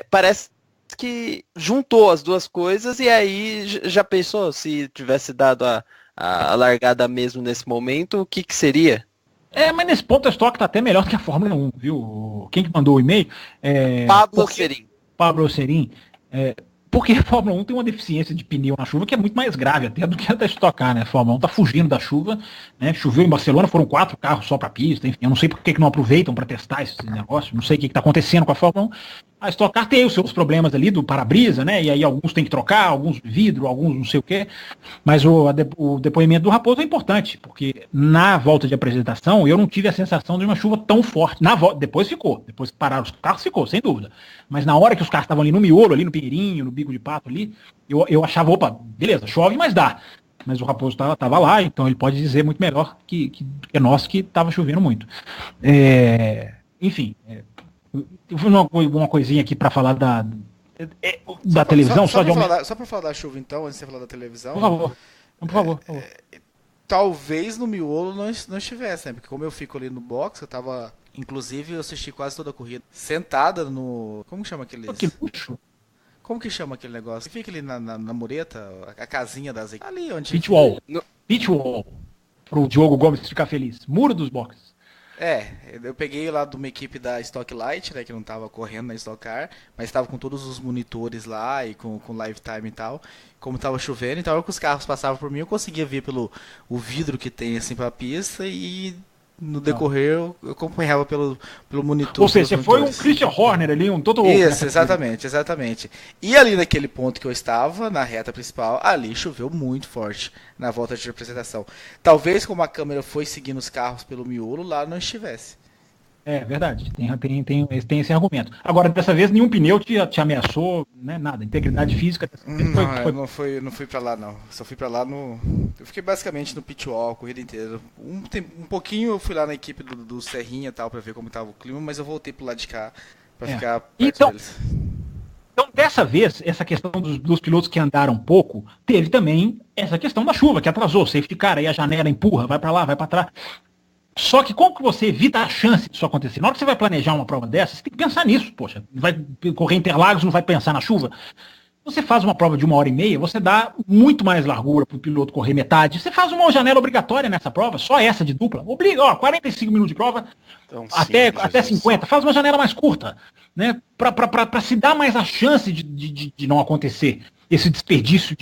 parece que juntou as duas coisas e aí já pensou se tivesse dado a largada mesmo nesse momento, o que seria? Mas nesse ponto a Stock tá até melhor do que a Fórmula 1, viu? Quem que mandou o e-mail? Pablo Serin. Pablo Serin. Porque a Fórmula 1 tem uma deficiência de pneu na chuva que é muito mais grave até do que a da Stock Car, né? A Fórmula 1 tá fugindo da chuva, né? Choveu em Barcelona, foram 4 carros só pra pista, enfim, eu não sei por que não aproveitam para testar esse negócio, não sei o que tá acontecendo com a Fórmula 1. A Stock Car tem os seus problemas ali do para-brisa, né? E aí alguns tem que trocar, alguns vidro, alguns não sei o quê. Mas o depoimento do Raposo é importante, porque na volta de apresentação eu não tive a sensação de uma chuva tão forte. Depois que pararam os carros, ficou, sem dúvida. Mas na hora que os carros estavam ali no miolo, ali no Pinheirinho, no Bico de Pato ali, eu achava, opa, beleza, chove, mas dá. Mas o Raposo tava lá, então ele pode dizer muito melhor que nós que estava chovendo muito. Enfim, uma coisinha aqui para falar da televisão. Só para falar da chuva então, antes de você falar da televisão. Por favor. Talvez no miolo não estivesse, né? Porque como eu fico ali no box, eu tava... Inclusive eu assisti quase toda a corrida sentada no... Como que chama aquele... Que luxo. Como que chama aquele negócio? Fica ali na mureta, a casinha das equipes. Ali onde... Pitch wall. Pitch wall. Pro Diogo Gomes ficar feliz. Muro dos boxes. Eu peguei lá de uma equipe da Stock Light, né, que não tava correndo na Stock Car, mas tava com todos os monitores lá e com live time e tal. Como tava chovendo, então a hora que os carros passavam por mim, eu conseguia ver pelo o vidro que tem assim pra pista e no decorrer eu acompanhava pelo monitor. Ou seja, você foi um Christian Horner ali, um Toto Wolff. Isso, exatamente. E ali naquele ponto que eu estava, na reta principal, ali choveu muito forte na volta de apresentação. Talvez como a câmera foi seguindo os carros pelo miolo, lá não estivesse. Verdade, tem esse argumento. Agora, dessa vez, nenhum pneu te ameaçou, né, nada, integridade física. Eu não fui pra lá, não. Só fui pra lá no... Eu fiquei basicamente no pit wall a corrida inteira. Um pouquinho eu fui lá na equipe do Serrinha e tal, pra ver como tava o clima, mas eu voltei pro lado de cá pra ficar perto deles. Então, dessa vez, essa questão dos pilotos que andaram pouco, teve também essa questão da chuva, que atrasou o safety car, aí a janela empurra, vai pra lá, vai pra trás. Só que como que você evita a chance disso acontecer? Na hora que você vai planejar uma prova dessa, você tem que pensar nisso, poxa. Vai correr Interlagos, não vai pensar na chuva. Você faz uma prova de 1h30, você dá muito mais largura para o piloto correr metade. Você faz uma janela obrigatória nessa prova, só essa de dupla. Obriga, 45 minutos de prova, então, até 50. Faz uma janela mais curta, né? Para se dar mais a chance de não acontecer esse desperdício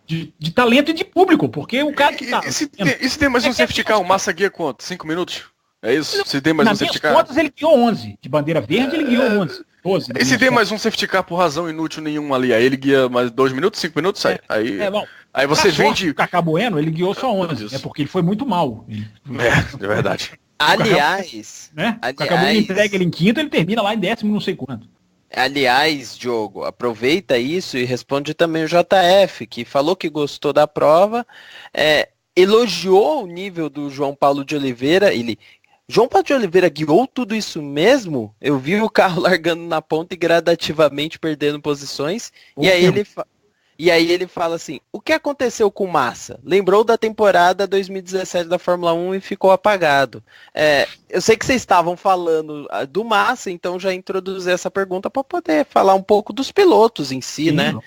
de talento e de público, porque o cara que tá... E se tem mais um safety car, o Massa guia quanto? 5 minutos? É isso? Se tem mais um safety car? Nas minhas contas ele guiou 11. De bandeira verde ele guiou 11. 12. E se tem mais um safety car por razão inútil nenhuma ali? Aí ele guia mais 2 minutos, 5 minutos, sai. Aí você vende... O Cacá Bueno, ele guiou só 11. É porque ele foi muito mal. É verdade. Aliás... O Cacá Bueno entrega ele em quinto, ele termina lá em 10º, não sei quanto. Aliás, Diogo, aproveita isso e responde também o JF, que falou que gostou da prova, elogiou o nível do João Paulo de Oliveira. João Paulo de Oliveira guiou tudo isso mesmo? Eu vi o carro largando na ponta e gradativamente perdendo posições. E aí ele fala assim, o que aconteceu com o Massa? Lembrou da temporada 2017 da Fórmula 1 e ficou apagado. Eu sei que vocês estavam falando do Massa, então já introduzi essa pergunta para poder falar um pouco dos pilotos em si, né?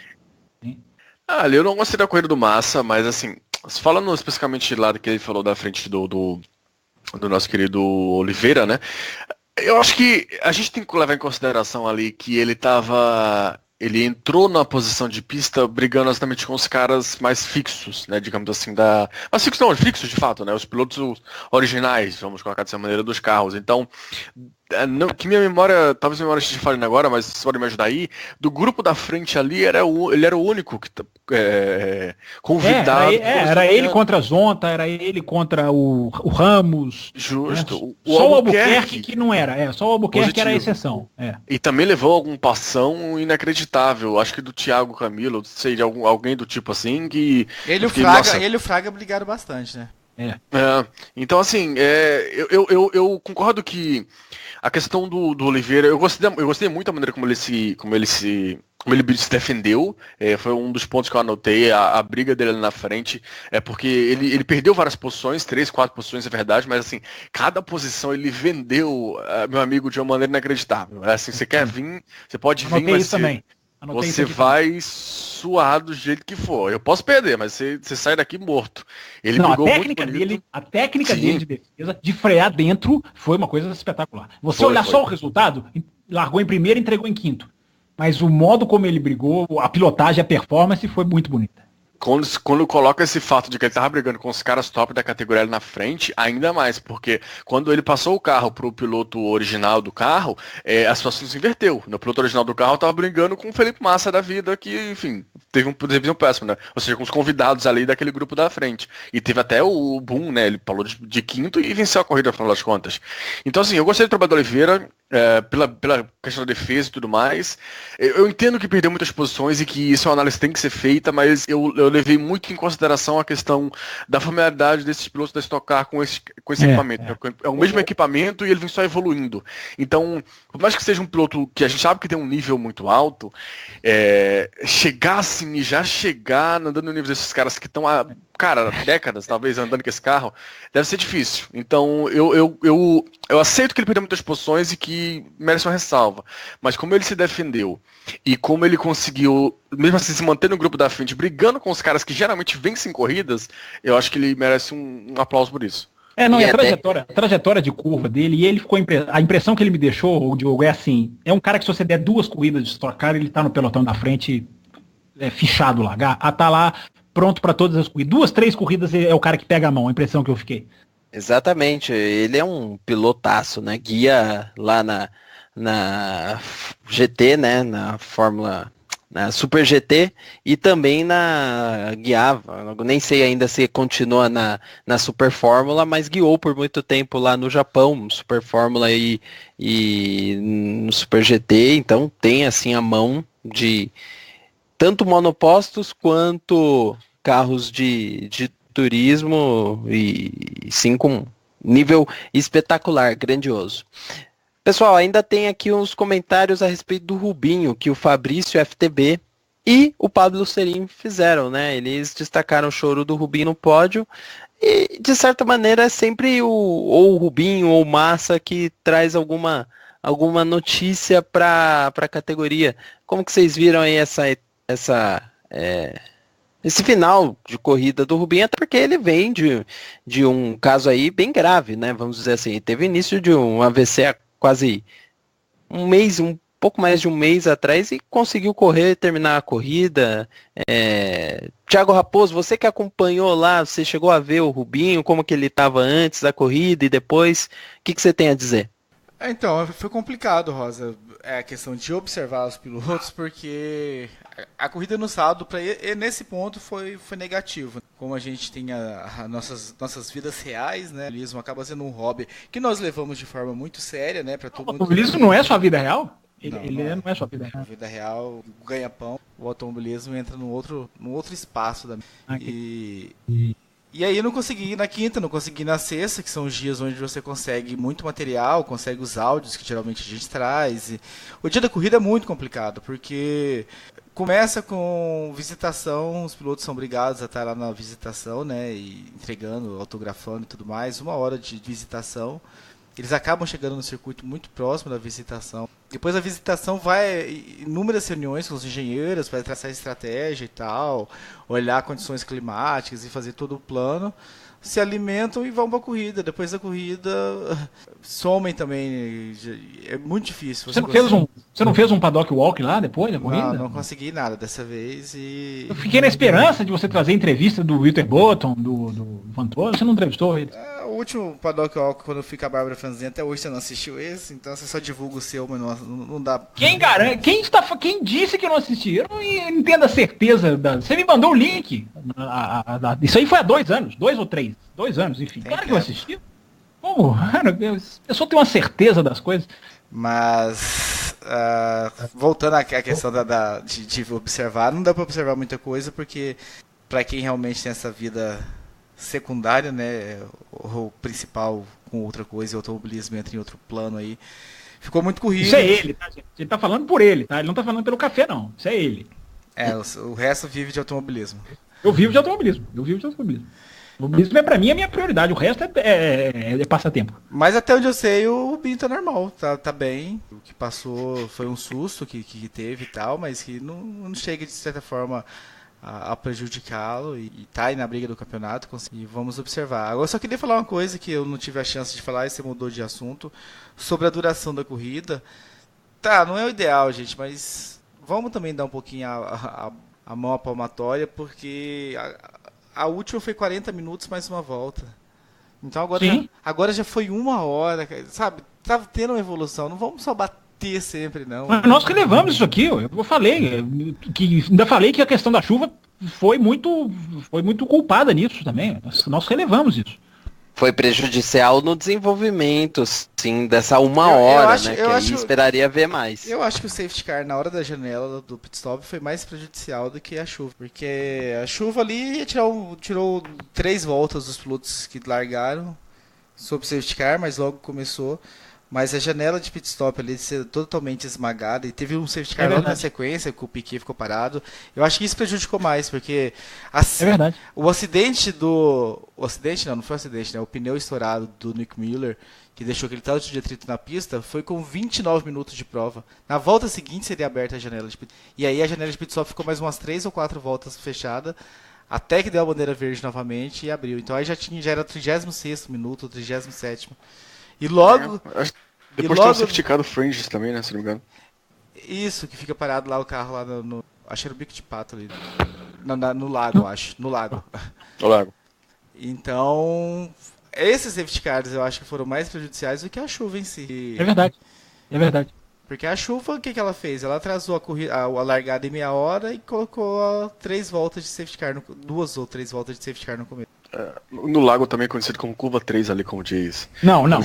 Ali eu não gostei da corrida do Massa, mas assim, falando especificamente lá que ele falou da frente do nosso querido Oliveira, né? Eu acho que a gente tem que levar em consideração ali que ele entrou na posição de pista brigando exatamente com os caras mais fixos, né, digamos assim, mas fixos não, fixos de fato, né, os pilotos originais, vamos colocar dessa maneira, dos carros. Então, que minha memória, talvez a memória esteja falando agora, mas vocês podem me ajudar aí, do grupo da frente ali, ele era o único que convidado. Era ele contra a Zonta, era ele contra o Ramos. Justo. Né? Só o Albuquerque que não era, só o Albuquerque positivo. Era a exceção. E também levou algum passão inacreditável, acho que do Thiago Camilo, sei, de alguém do tipo assim, que... Ele e o Fraga brigaram bastante, né? Então, assim, eu concordo que a questão do Oliveira, eu gostei muito da maneira como ele se defendeu. Foi um dos pontos que eu anotei, a briga dele ali na frente, porque ele perdeu várias posições, 3, 4 posições, é verdade, mas assim, cada posição ele vendeu, meu amigo, de uma maneira inacreditável. Assim, você quer vir, você pode vir, mas isso também. Você vai suar do jeito que for. Eu posso perder, mas você sai daqui morto. Ele Não, brigou a técnica dele de defesa, de frear dentro, foi uma coisa espetacular. Você olhar só o resultado, largou em primeiro e entregou em quinto. Mas o modo como ele brigou, a pilotagem, a performance foi muito bonita. Quando coloca esse fato de que ele tava brigando com os caras top da categoria ali na frente, ainda mais, porque quando ele passou o carro pro piloto original do carro, a situação se inverteu. O piloto original do carro tava brigando com o Felipe Massa da vida, que, enfim, teve um desempenho péssimo, né? Ou seja, com os convidados ali daquele grupo da frente. E teve até o boom, né? Ele falou de quinto e venceu a corrida, no final das contas. Então, assim, eu gostei do trabalho do Oliveira, pela questão da defesa e tudo mais. Eu entendo que perdeu muitas posições e que isso é uma análise que tem que ser feita, mas eu levei muito em consideração a questão da familiaridade desses pilotos da Stock Car com esse equipamento. É o mesmo equipamento e ele vem só evoluindo. Então, por mais que seja um piloto que a gente sabe que tem um nível muito alto, chegar assim e já chegar andando no nível desses caras que estão há décadas, talvez, andando com esse carro, deve ser difícil. Então, eu aceito que ele perdeu muitas posições e que merece uma ressalva. Mas como ele se defendeu e como ele conseguiu, mesmo assim, se manter no grupo da frente, brigando com os caras que geralmente vencem corridas, eu acho que ele merece um aplauso por isso. A trajetória de curva dele, e ele ficou a impressão que ele me deixou, o Diogo, é assim, é um cara que se você der 2 corridas de Stock Car, ele tá no pelotão da frente, fichado lá, tá lá, pronto para todas as corridas. 2, 3 corridas é o cara que pega a mão, a impressão que eu fiquei. Exatamente, ele é um pilotaço, né? Guia lá na GT, né? Na Fórmula, na Super GT e também guiava, nem sei ainda se continua na Super Fórmula, mas guiou por muito tempo lá no Japão, Super Fórmula e no Super GT, então tem assim a mão de tanto monopostos quanto carros de turismo e sim com nível espetacular, grandioso. Pessoal, ainda tem aqui uns comentários a respeito do Rubinho, que o Fabrício FTB e o Pablo Serim fizeram, né? Eles destacaram o choro do Rubinho no pódio e, de certa maneira, é sempre ou o Rubinho ou o Massa que traz alguma notícia para a categoria. Como que vocês viram aí esse final de corrida do Rubinho, até porque ele vem de um caso aí bem grave, né? Vamos dizer assim, teve início de um AVC há quase um pouco mais de um mês atrás e conseguiu correr, terminar a corrida. Thiago Raposo, você que acompanhou lá, você chegou a ver o Rubinho, como que ele estava antes da corrida e depois, o que você tem a dizer? Então, foi complicado, Rosa, a questão de observar os pilotos, porque a corrida no sábado, nesse ponto, foi negativo. Como a gente tem nossas vidas reais, né? O automobilismo acaba sendo um hobby que nós levamos de forma muito séria, né? Para todo mundo. O automobilismo não é sua vida real? Ele não é sua vida real. A vida real, o ganha-pão, o automobilismo entra num outro espaço. E aí eu não consegui ir na quinta, não consegui ir na sexta, que são os dias onde você consegue muito material, consegue os áudios que geralmente a gente traz. O dia da corrida é muito complicado, porque começa com visitação, os pilotos são obrigados a estar lá na visitação, né, e entregando, autografando e tudo mais, 1 hora de visitação. Eles acabam chegando no circuito muito próximo da visitação. Depois da visitação vai inúmeras reuniões com os engenheiros para traçar estratégia e tal, olhar condições climáticas e fazer todo o plano. Se alimentam e vão para a corrida. Depois da corrida, somem também. É muito difícil. Você não fez um paddock walk lá depois da corrida? Não consegui nada dessa vez. Eu fiquei na esperança de você trazer entrevista do Wilter Botton, do Vantoro. Você não entrevistou ele? O último paddock walk, quando eu fui com a Bárbara Franzinha, até hoje você não assistiu esse, então você só divulga o seu, mas não dá. Quem garante? Quem disse que eu não assisti? Eu não entendo a certeza. Você me mandou o link. Isso aí foi há 2 anos, 2 ou 3. 2 anos, enfim. Claro que eu assisti. Como? Eu só tenho uma certeza das coisas. Mas, voltando à questão de observar, não dá para observar muita coisa, porque para quem realmente tem essa vida secundária, né? O principal com outra coisa e o automobilismo entra em outro plano aí. Ficou muito corrido. Isso é ele, tá, gente? Ele tá falando por ele, tá? Ele não tá falando pelo café, não. Isso é ele. O resto vive de automobilismo. Eu vivo de automobilismo. O automobilismo pra mim é a minha prioridade. O resto é passatempo. Mas até onde eu sei, o Binho tá normal. Tá bem. O que passou foi um susto que teve e tal, mas que não chega de certa forma a prejudicá-lo e tá aí na briga do campeonato e vamos observar. Agora eu só queria falar uma coisa que eu não tive a chance de falar e você mudou de assunto, sobre a duração da corrida. Tá, não é o ideal, gente, mas vamos também dar um pouquinho a mão à palmatória, porque a última foi 40 minutos mais uma volta. Então agora já foi 1 hora, sabe? Tá tendo uma evolução, não vamos só bater sempre, não. Mas nós relevamos isso aqui, eu falei, ainda falei que a questão da chuva foi muito culpada nisso também. Nós relevamos isso. Foi prejudicial no desenvolvimento, sim, dessa 1 hora, né? Que aí esperaria ver mais. Eu acho que o safety car na hora da janela do pit stop foi mais prejudicial do que a chuva. Porque a chuva ali tirou 3 voltas dos pilotos que largaram sob o safety car, mas logo começou. Mas a janela de pit stop ali ser totalmente esmagada e teve um safety car logo na sequência que o Piquet ficou parado. Eu acho que isso prejudicou mais, porque é verdade. O acidente não foi um acidente, né? O pneu estourado do Nick Miller, que deixou aquele tanto de atrito na pista, foi com 29 minutos de prova. Na volta seguinte seria aberta a janela de pit. E aí a janela de pit stop ficou mais umas 3 ou 4 voltas fechada, até que deu a bandeira verde novamente e abriu. Então aí já era o 36º minuto, o 37º. E logo... Depois tem um safety car do Fringes também, né? Se não me engano. Isso, que fica parado lá o carro lá no acho que era o Bico de Pato ali. No lago, acho. No lago. No lago. Então, esses safety cars eu acho que foram mais prejudiciais do que a chuva em si. É verdade. Porque a chuva, o que ela fez? Ela atrasou a largada em meia hora e colocou 3 voltas de safety car, 2 ou 3 voltas de safety car no começo. No lago também conhecido como curva 3 ali, como diz. Não. Não,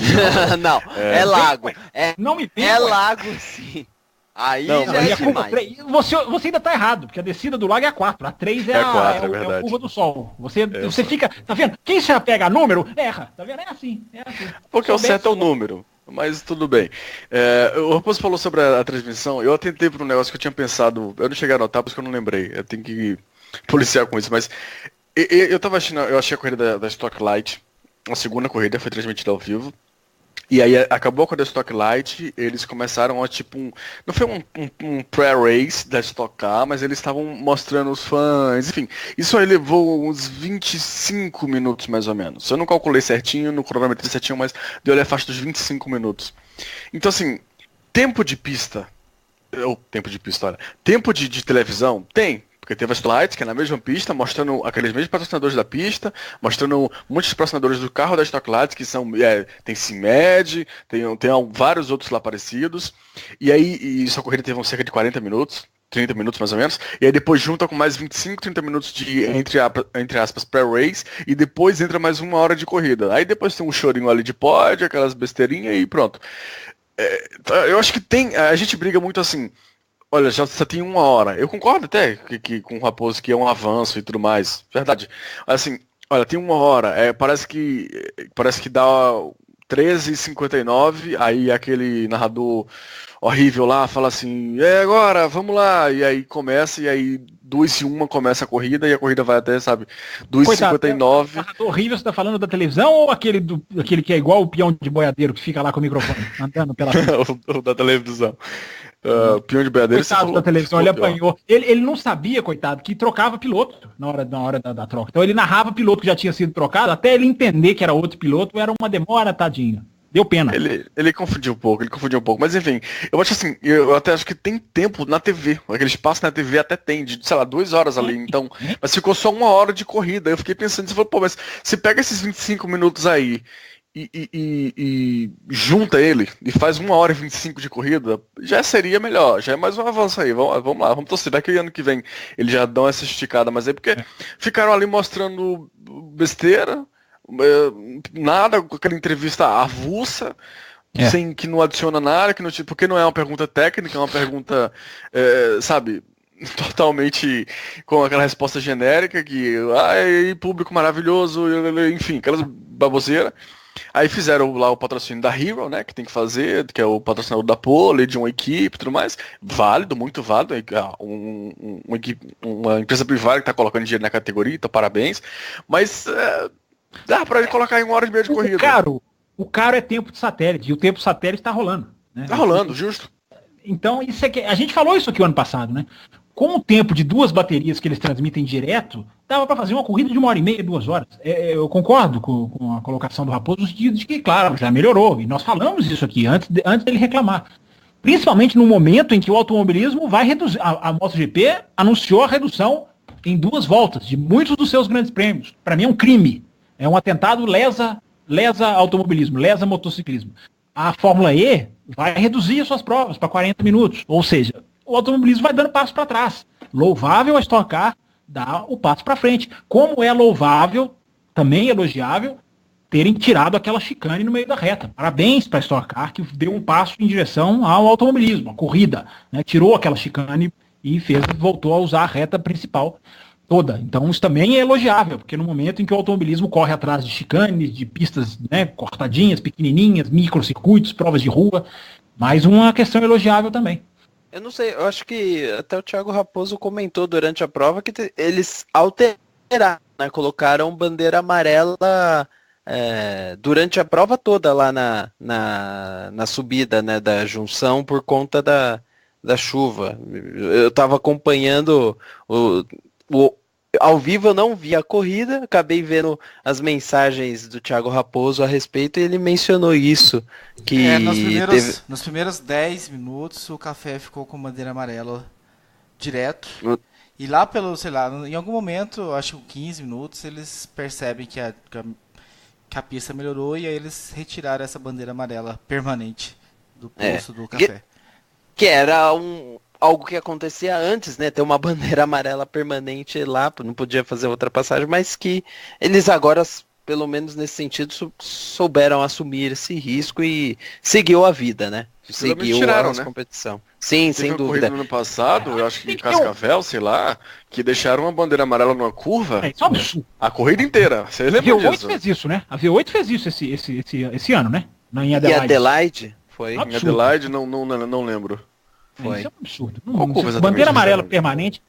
é lago. Não me É lago, sim. Aí não, já é demais. Você ainda tá errado, porque a descida do lago é a 4. A 3 é a curva do sol. Você fica, tá vendo? Quem já pega número, erra. Tá vendo? É assim. Porque o certo é o número. Mas tudo bem. O Raposo falou sobre a transmissão. Eu atentei para um negócio que eu tinha pensado. Eu não cheguei a anotar, porque eu não lembrei. Eu tenho que policiar com isso. Mas eu achei a corrida da Stock Light. A segunda corrida foi transmitida ao vivo. E aí acabou com a Stock Light, eles começaram a não foi um pré-race da Stock Car, mas eles estavam mostrando os fãs, enfim. Isso aí levou uns 25 minutos mais ou menos. Eu não calculei certinho, no cronômetro certinho, mas deu ali a faixa dos 25 minutos. Então assim, tempo de televisão, tem. Porque teve a Lights, que é na mesma pista, mostrando aqueles mesmos patrocinadores da pista, mostrando muitos patrocinadores do carro da Stock Lights, que são, tem CIMED, tem vários outros lá parecidos. E aí, essa corrida teve cerca de 40 minutos, 30 minutos mais ou menos, e aí depois junta com mais 25, 30 minutos de, entre aspas, pré-race, e depois entra mais 1 hora de corrida. Aí depois tem um chorinho ali de pódio, aquelas besteirinhas e pronto. Eu acho que a gente briga muito assim, olha, já tem 1 hora. Eu concordo até que com o Raposo que é um avanço e tudo mais. Verdade. Assim, olha, tem 1 hora. Parece que dá 13h59, aí aquele narrador horrível lá fala assim, agora, vamos lá. E aí começa, e aí 2:01 começa a corrida, e a corrida vai até, sabe, 2:59. Narrador horrível, você tá falando da televisão ou aquele que é igual o peão de boiadeiro que fica lá com o microfone andando pela o da televisão. Peão de boiadeiro. Coitado da televisão, ele apanhou. Ele não sabia, coitado, que trocava piloto na hora da troca. Então ele narrava piloto que já tinha sido trocado, até ele entender que era outro piloto, era uma demora, tadinho. Deu pena. Ele confundiu um pouco, mas enfim, eu acho assim, eu até acho que tem tempo na TV, aquele espaço na TV até tem, de, sei lá, 2 horas ali, então, mas ficou só 1 hora de corrida, eu fiquei pensando, você falou, pô, mas se pega esses 25 minutos aí, e junta ele e faz 1 hora e 25 de corrida, já seria melhor, já é mais um avanço aí, vamos lá, vamos torcer, daqui ano que vem eles já dão essa esticada, mas aí porque ficaram ali mostrando besteira, nada, com aquela entrevista avulsa, sem que não adiciona nada, porque não é uma pergunta técnica, é uma pergunta, sabe, totalmente com aquela resposta genérica que, ai, público maravilhoso, enfim, aquelas baboseiras. Aí fizeram lá o patrocínio da Hero, né, que tem que fazer, que é o patrocinador da pole, de uma equipe e tudo mais. Válido, muito válido. Uma empresa privada que tá colocando dinheiro na categoria, então parabéns. Mas dá pra ele colocar em 1 hora e meia de corrida. O caro é tempo de satélite, e o tempo de satélite tá rolando. Né? Tá rolando, justo. Então, isso aqui, a gente falou isso aqui o ano passado, né? Com o tempo de 2 baterias que eles transmitem direto, dava para fazer uma corrida de 1h30, 2 horas. Eu concordo com a colocação do Raposo no sentido de que, claro, já melhorou. E nós falamos isso aqui antes dele reclamar. Principalmente no momento em que o automobilismo vai reduzir. A MotoGP anunciou a redução em 2 voltas de muitos dos seus grandes prêmios. Para mim é um crime. É um atentado lesa automobilismo, lesa motociclismo. A Fórmula E vai reduzir suas provas para 40 minutos. Ou seja, o automobilismo vai dando passo para trás. Louvável a Stock Car dar o passo para frente. Como é louvável, também elogiável, terem tirado aquela chicane no meio da reta. Parabéns para a Stock Car, que deu um passo em direção ao automobilismo, a corrida. Né? Tirou aquela chicane e voltou a usar a reta principal toda. Então isso também é elogiável, porque no momento em que o automobilismo corre atrás de chicanes, de pistas, né, cortadinhas, pequenininhas, microcircuitos, provas de rua, mais uma questão elogiável também. Eu não sei, eu acho que até o Thiago Raposo comentou durante a prova que eles alteraram, né, colocaram bandeira amarela durante a prova toda lá na subida, né, da junção por conta da chuva. Eu estava acompanhando ao vivo, eu não vi a corrida, acabei vendo as mensagens do Thiago Raposo a respeito e ele mencionou isso. Que nos primeiros 10 minutos o Café ficou com bandeira amarela direto. E lá pelo, sei lá, em algum momento, acho que 15 minutos, eles percebem que a pista melhorou e aí eles retiraram essa bandeira amarela permanente do posto do Café. Que era algo que acontecia antes, né? Ter uma bandeira amarela permanente lá, não podia fazer ultrapassagem, mas que eles agora, pelo menos nesse sentido, souberam assumir esse risco e seguiu a vida, né? Seguiu a competição. Sim, sem dúvida. Corrida no ano passado, eu acho que em Cascavel, sei lá, que deixaram uma bandeira amarela numa curva. Isso é um absurdo. A corrida inteira. Você lembra disso? A V8 disso? fez isso, né? A V8 fez isso esse ano, né? Em Adelaide? Foi. Em Adelaide, não lembro. Foi. Isso é um absurdo. Bandeira amarela permanente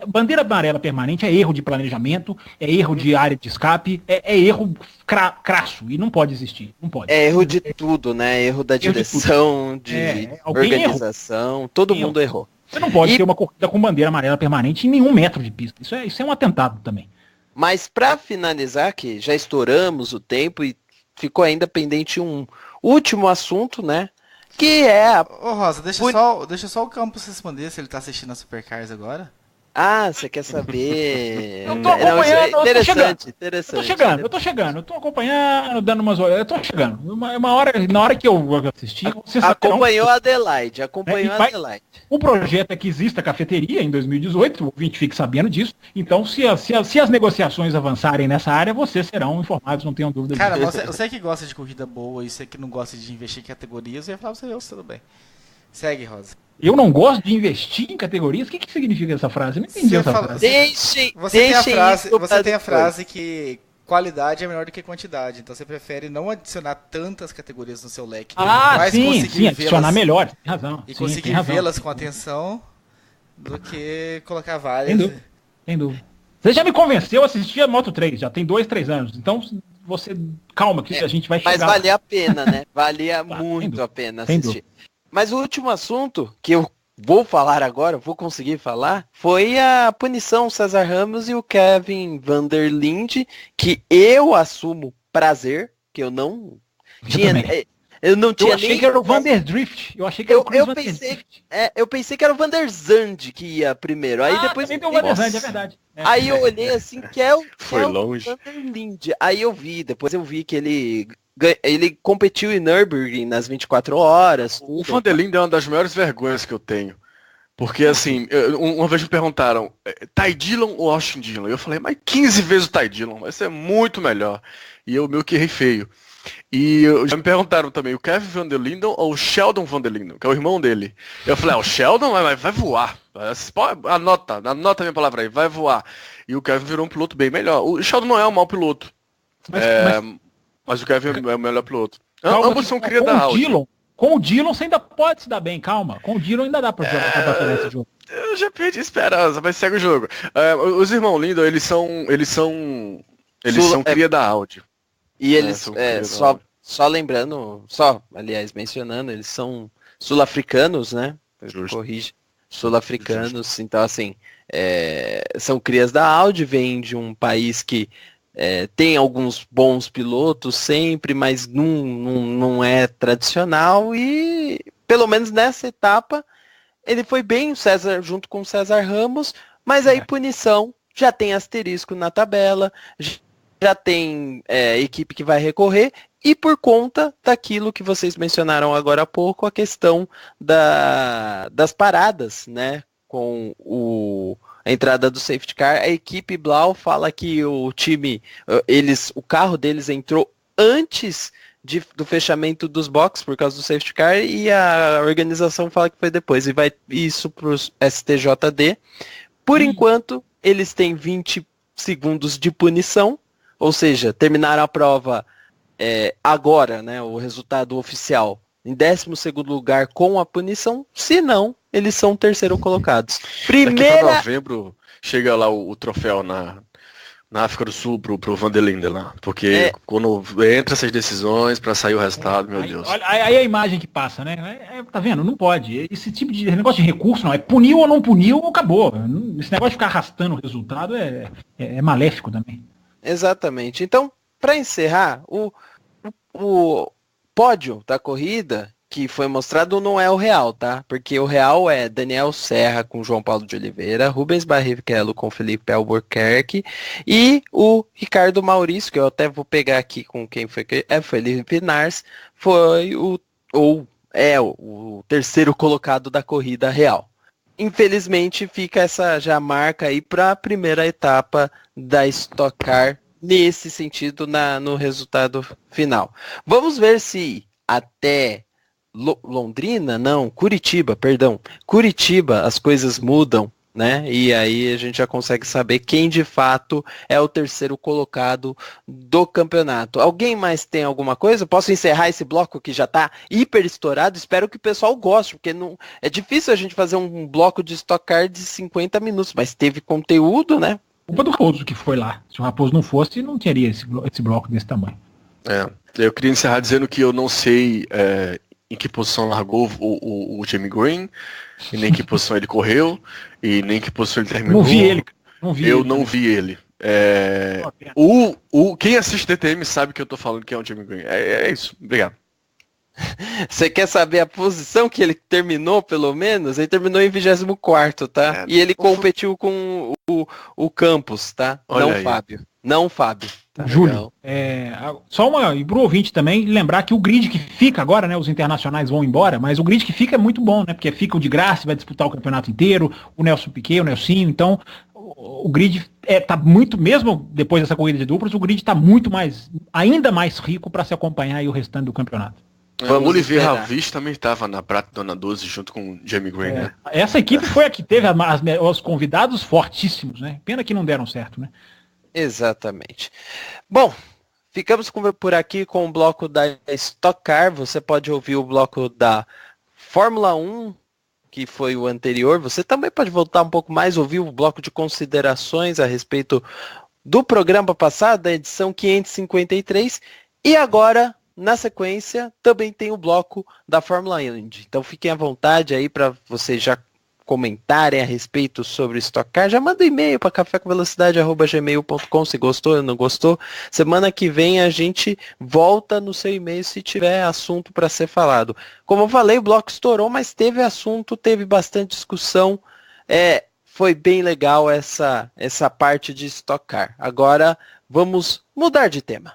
bandeira amarela permanente é erro de planejamento, é erro de área de escape, é erro crasso e não pode existir. Não pode. É erro de tudo, né? Erro da direção, de organização. Errou. Todo mundo errou. Você não pode ter uma corrida com bandeira amarela permanente em nenhum metro de pista. Isso é um atentado também. Mas para finalizar, que já estouramos o tempo e ficou ainda pendente um último assunto, né? Que é Ô Rosa, deixa só o Campos responder se ele tá assistindo a Supercars agora. Ah, você quer saber? Eu tô acompanhando, interessante. Eu tô chegando, eu tô acompanhando, dando umas olhadas, eu tô chegando. Na hora que eu assisti, você acompanhou a Adelaide, O projeto é que exista cafeteria em 2018, o ouvinte fique sabendo disso. Então, se as negociações avançarem nessa área, vocês serão informados, não tenham dúvida disso. Cara, você que gosta de corrida boa e você que não gosta de investir em categorias, eu ia falar pra você, tudo bem. Segue, Rosa. Eu não gosto de investir em categorias? O que significa essa frase? Eu não entendi essa frase. Você tem a frase que qualidade é melhor do que quantidade. Então você prefere não adicionar tantas categorias no seu leque. Sim, adicionar melhor. Tem razão. E conseguir vê-las com atenção do que colocar várias. Sem dúvida. Você já me convenceu a assistir a Moto 3, já tem 2-3 anos. Então você, calma que a gente vai chegar. Mas valia a pena, né? Valia muito a pena assistir. Mas o último assunto que eu vou falar agora, vou conseguir falar, foi a punição César Ramos e o Kevin Van der Linde, que eu assumo prazer, que eu não tinha... Eu achei que era o Van der Drift. Eu achei que era o Chris Van der Drift. Eu pensei que era o Van der Zandt que ia primeiro. Aí depois também tem o Van der Zandt, é verdade. Aí eu olhei assim, que é o longe. Van der Linde. Aí depois eu vi que ele competiu em Nürburgring nas 24 horas. O Van der Linde é uma das maiores vergonhas que eu tenho. Porque assim, uma vez me perguntaram, Ty Dillon ou Austin Dillon? Eu falei, mas 15 vezes o Ty Dillon, vai ser muito melhor. E eu meio que errei feio. E já me perguntaram também, o Kevin Van der Linden ou o Sheldon Van der Linden, que é o irmão dele. Eu falei, o Sheldon vai voar. Anota a minha palavra aí, vai voar. E o Kevin virou um piloto bem melhor. O Sheldon não é um mau piloto. Mas o Kevin é o melhor piloto. Ambos são cria da Audi. Com o Dillon você ainda pode se dar bem, calma. Com o Dillon ainda dá pra jogar esse jogo. Eu já perdi esperança, mas segue o jogo. Os irmãos Lindo, eles são cria da Audi. E eles, só lembrando, aliás, mencionando, eles são sul-africanos, né? Corrige. Sul-africanos, justo. Então assim, são crias da Audi, vêm de um país que tem alguns bons pilotos sempre, mas não é tradicional e, pelo menos nessa etapa, ele foi bem, o César, junto com o César Ramos, mas aí punição, já tem asterisco na tabela, já tem equipe que vai recorrer, e por conta daquilo que vocês mencionaram agora há pouco, a questão das paradas, né, com a entrada do safety car, a equipe Blau fala que o carro deles entrou antes do fechamento dos boxes por causa do safety car e a organização fala que foi depois. E vai isso para o STJD. Por enquanto, eles têm 20 segundos de punição, ou seja, terminaram a prova agora, né, o resultado oficial, em 12º lugar com a punição, se não, eles são terceiro colocados. Daqui pra novembro chega lá o troféu na África do Sul pro Vanderlinde lá. Porque quando entra essas decisões pra sair o resultado, meu Deus. Olha aí a imagem que passa, né? Tá vendo? Não pode. Esse tipo de negócio de recurso não. Puniu ou não puniu, acabou. Esse negócio de ficar arrastando o resultado é maléfico também. Exatamente. Então, para encerrar, o pódio da corrida que foi mostrado não é o real, tá? Porque o real é Daniel Serra com João Paulo de Oliveira, Rubens Barrichello com Felipe Albuquerque e o Ricardo Maurício, que eu até vou pegar aqui com quem foi que Felipe Nars, foi o terceiro colocado da corrida real. Infelizmente fica essa já marca aí para a primeira etapa da Stock Car nesse sentido no resultado final. Vamos ver se até Curitiba as coisas mudam, né? E aí a gente já consegue saber quem de fato é o terceiro colocado do campeonato. Alguém mais tem alguma coisa? Posso encerrar esse bloco que já está hiper estourado? Espero que o pessoal goste, porque não é difícil a gente fazer um bloco de Stock Car de 50 minutos, mas teve conteúdo, né? Culpa do Raposo que foi lá. Se o Raposo não fosse, não teria esse bloco desse tamanho. Eu queria encerrar dizendo que eu não sei em que posição largou o Jamie Green, e nem em que posição ele correu, e nem em que posição ele terminou. Não vi ele. Não vi ele. Quem assiste DTM sabe que eu tô falando que é o Jamie Green. É isso. Obrigado. Você quer saber a posição que ele terminou, pelo menos? Ele terminou em 24º, tá? E ele competiu com o Campos, tá? Não Fábio. Tá, Júlio, só e pro ouvinte também, lembrar que o grid que fica agora, né, os internacionais vão embora, mas o grid que fica é muito bom, né, porque fica o de Graça, vai disputar o campeonato inteiro, o Nelson Piquet, o Nelsinho, então o grid tá muito, mesmo depois dessa corrida de duplas, o grid tá ainda mais rico para se acompanhar aí o restante do campeonato. O Olivier Ravis também estava na Prata Dona 12 junto com o Jamie Green, né? Essa equipe foi a que teve os convidados fortíssimos, né? Pena que não deram certo, né? Exatamente. Bom, ficamos por aqui com o bloco da Stock Car. Você pode ouvir o bloco da Fórmula 1, que foi o anterior. Você também pode voltar um pouco mais, ouvir o bloco de considerações a respeito do programa passado, da edição 553. E agora, na sequência, também tem o bloco da Fórmula Indy. Então fiquem à vontade aí para vocês já comentarem a respeito sobre o Stock Car. Já manda um e-mail para cafécomvelocidade@gmail.com se gostou ou não gostou. Semana que vem a gente volta no seu e-mail se tiver assunto para ser falado. Como eu falei, o bloco estourou, mas teve assunto, teve bastante discussão. Foi bem legal essa parte de Stock Car. Agora vamos mudar de tema.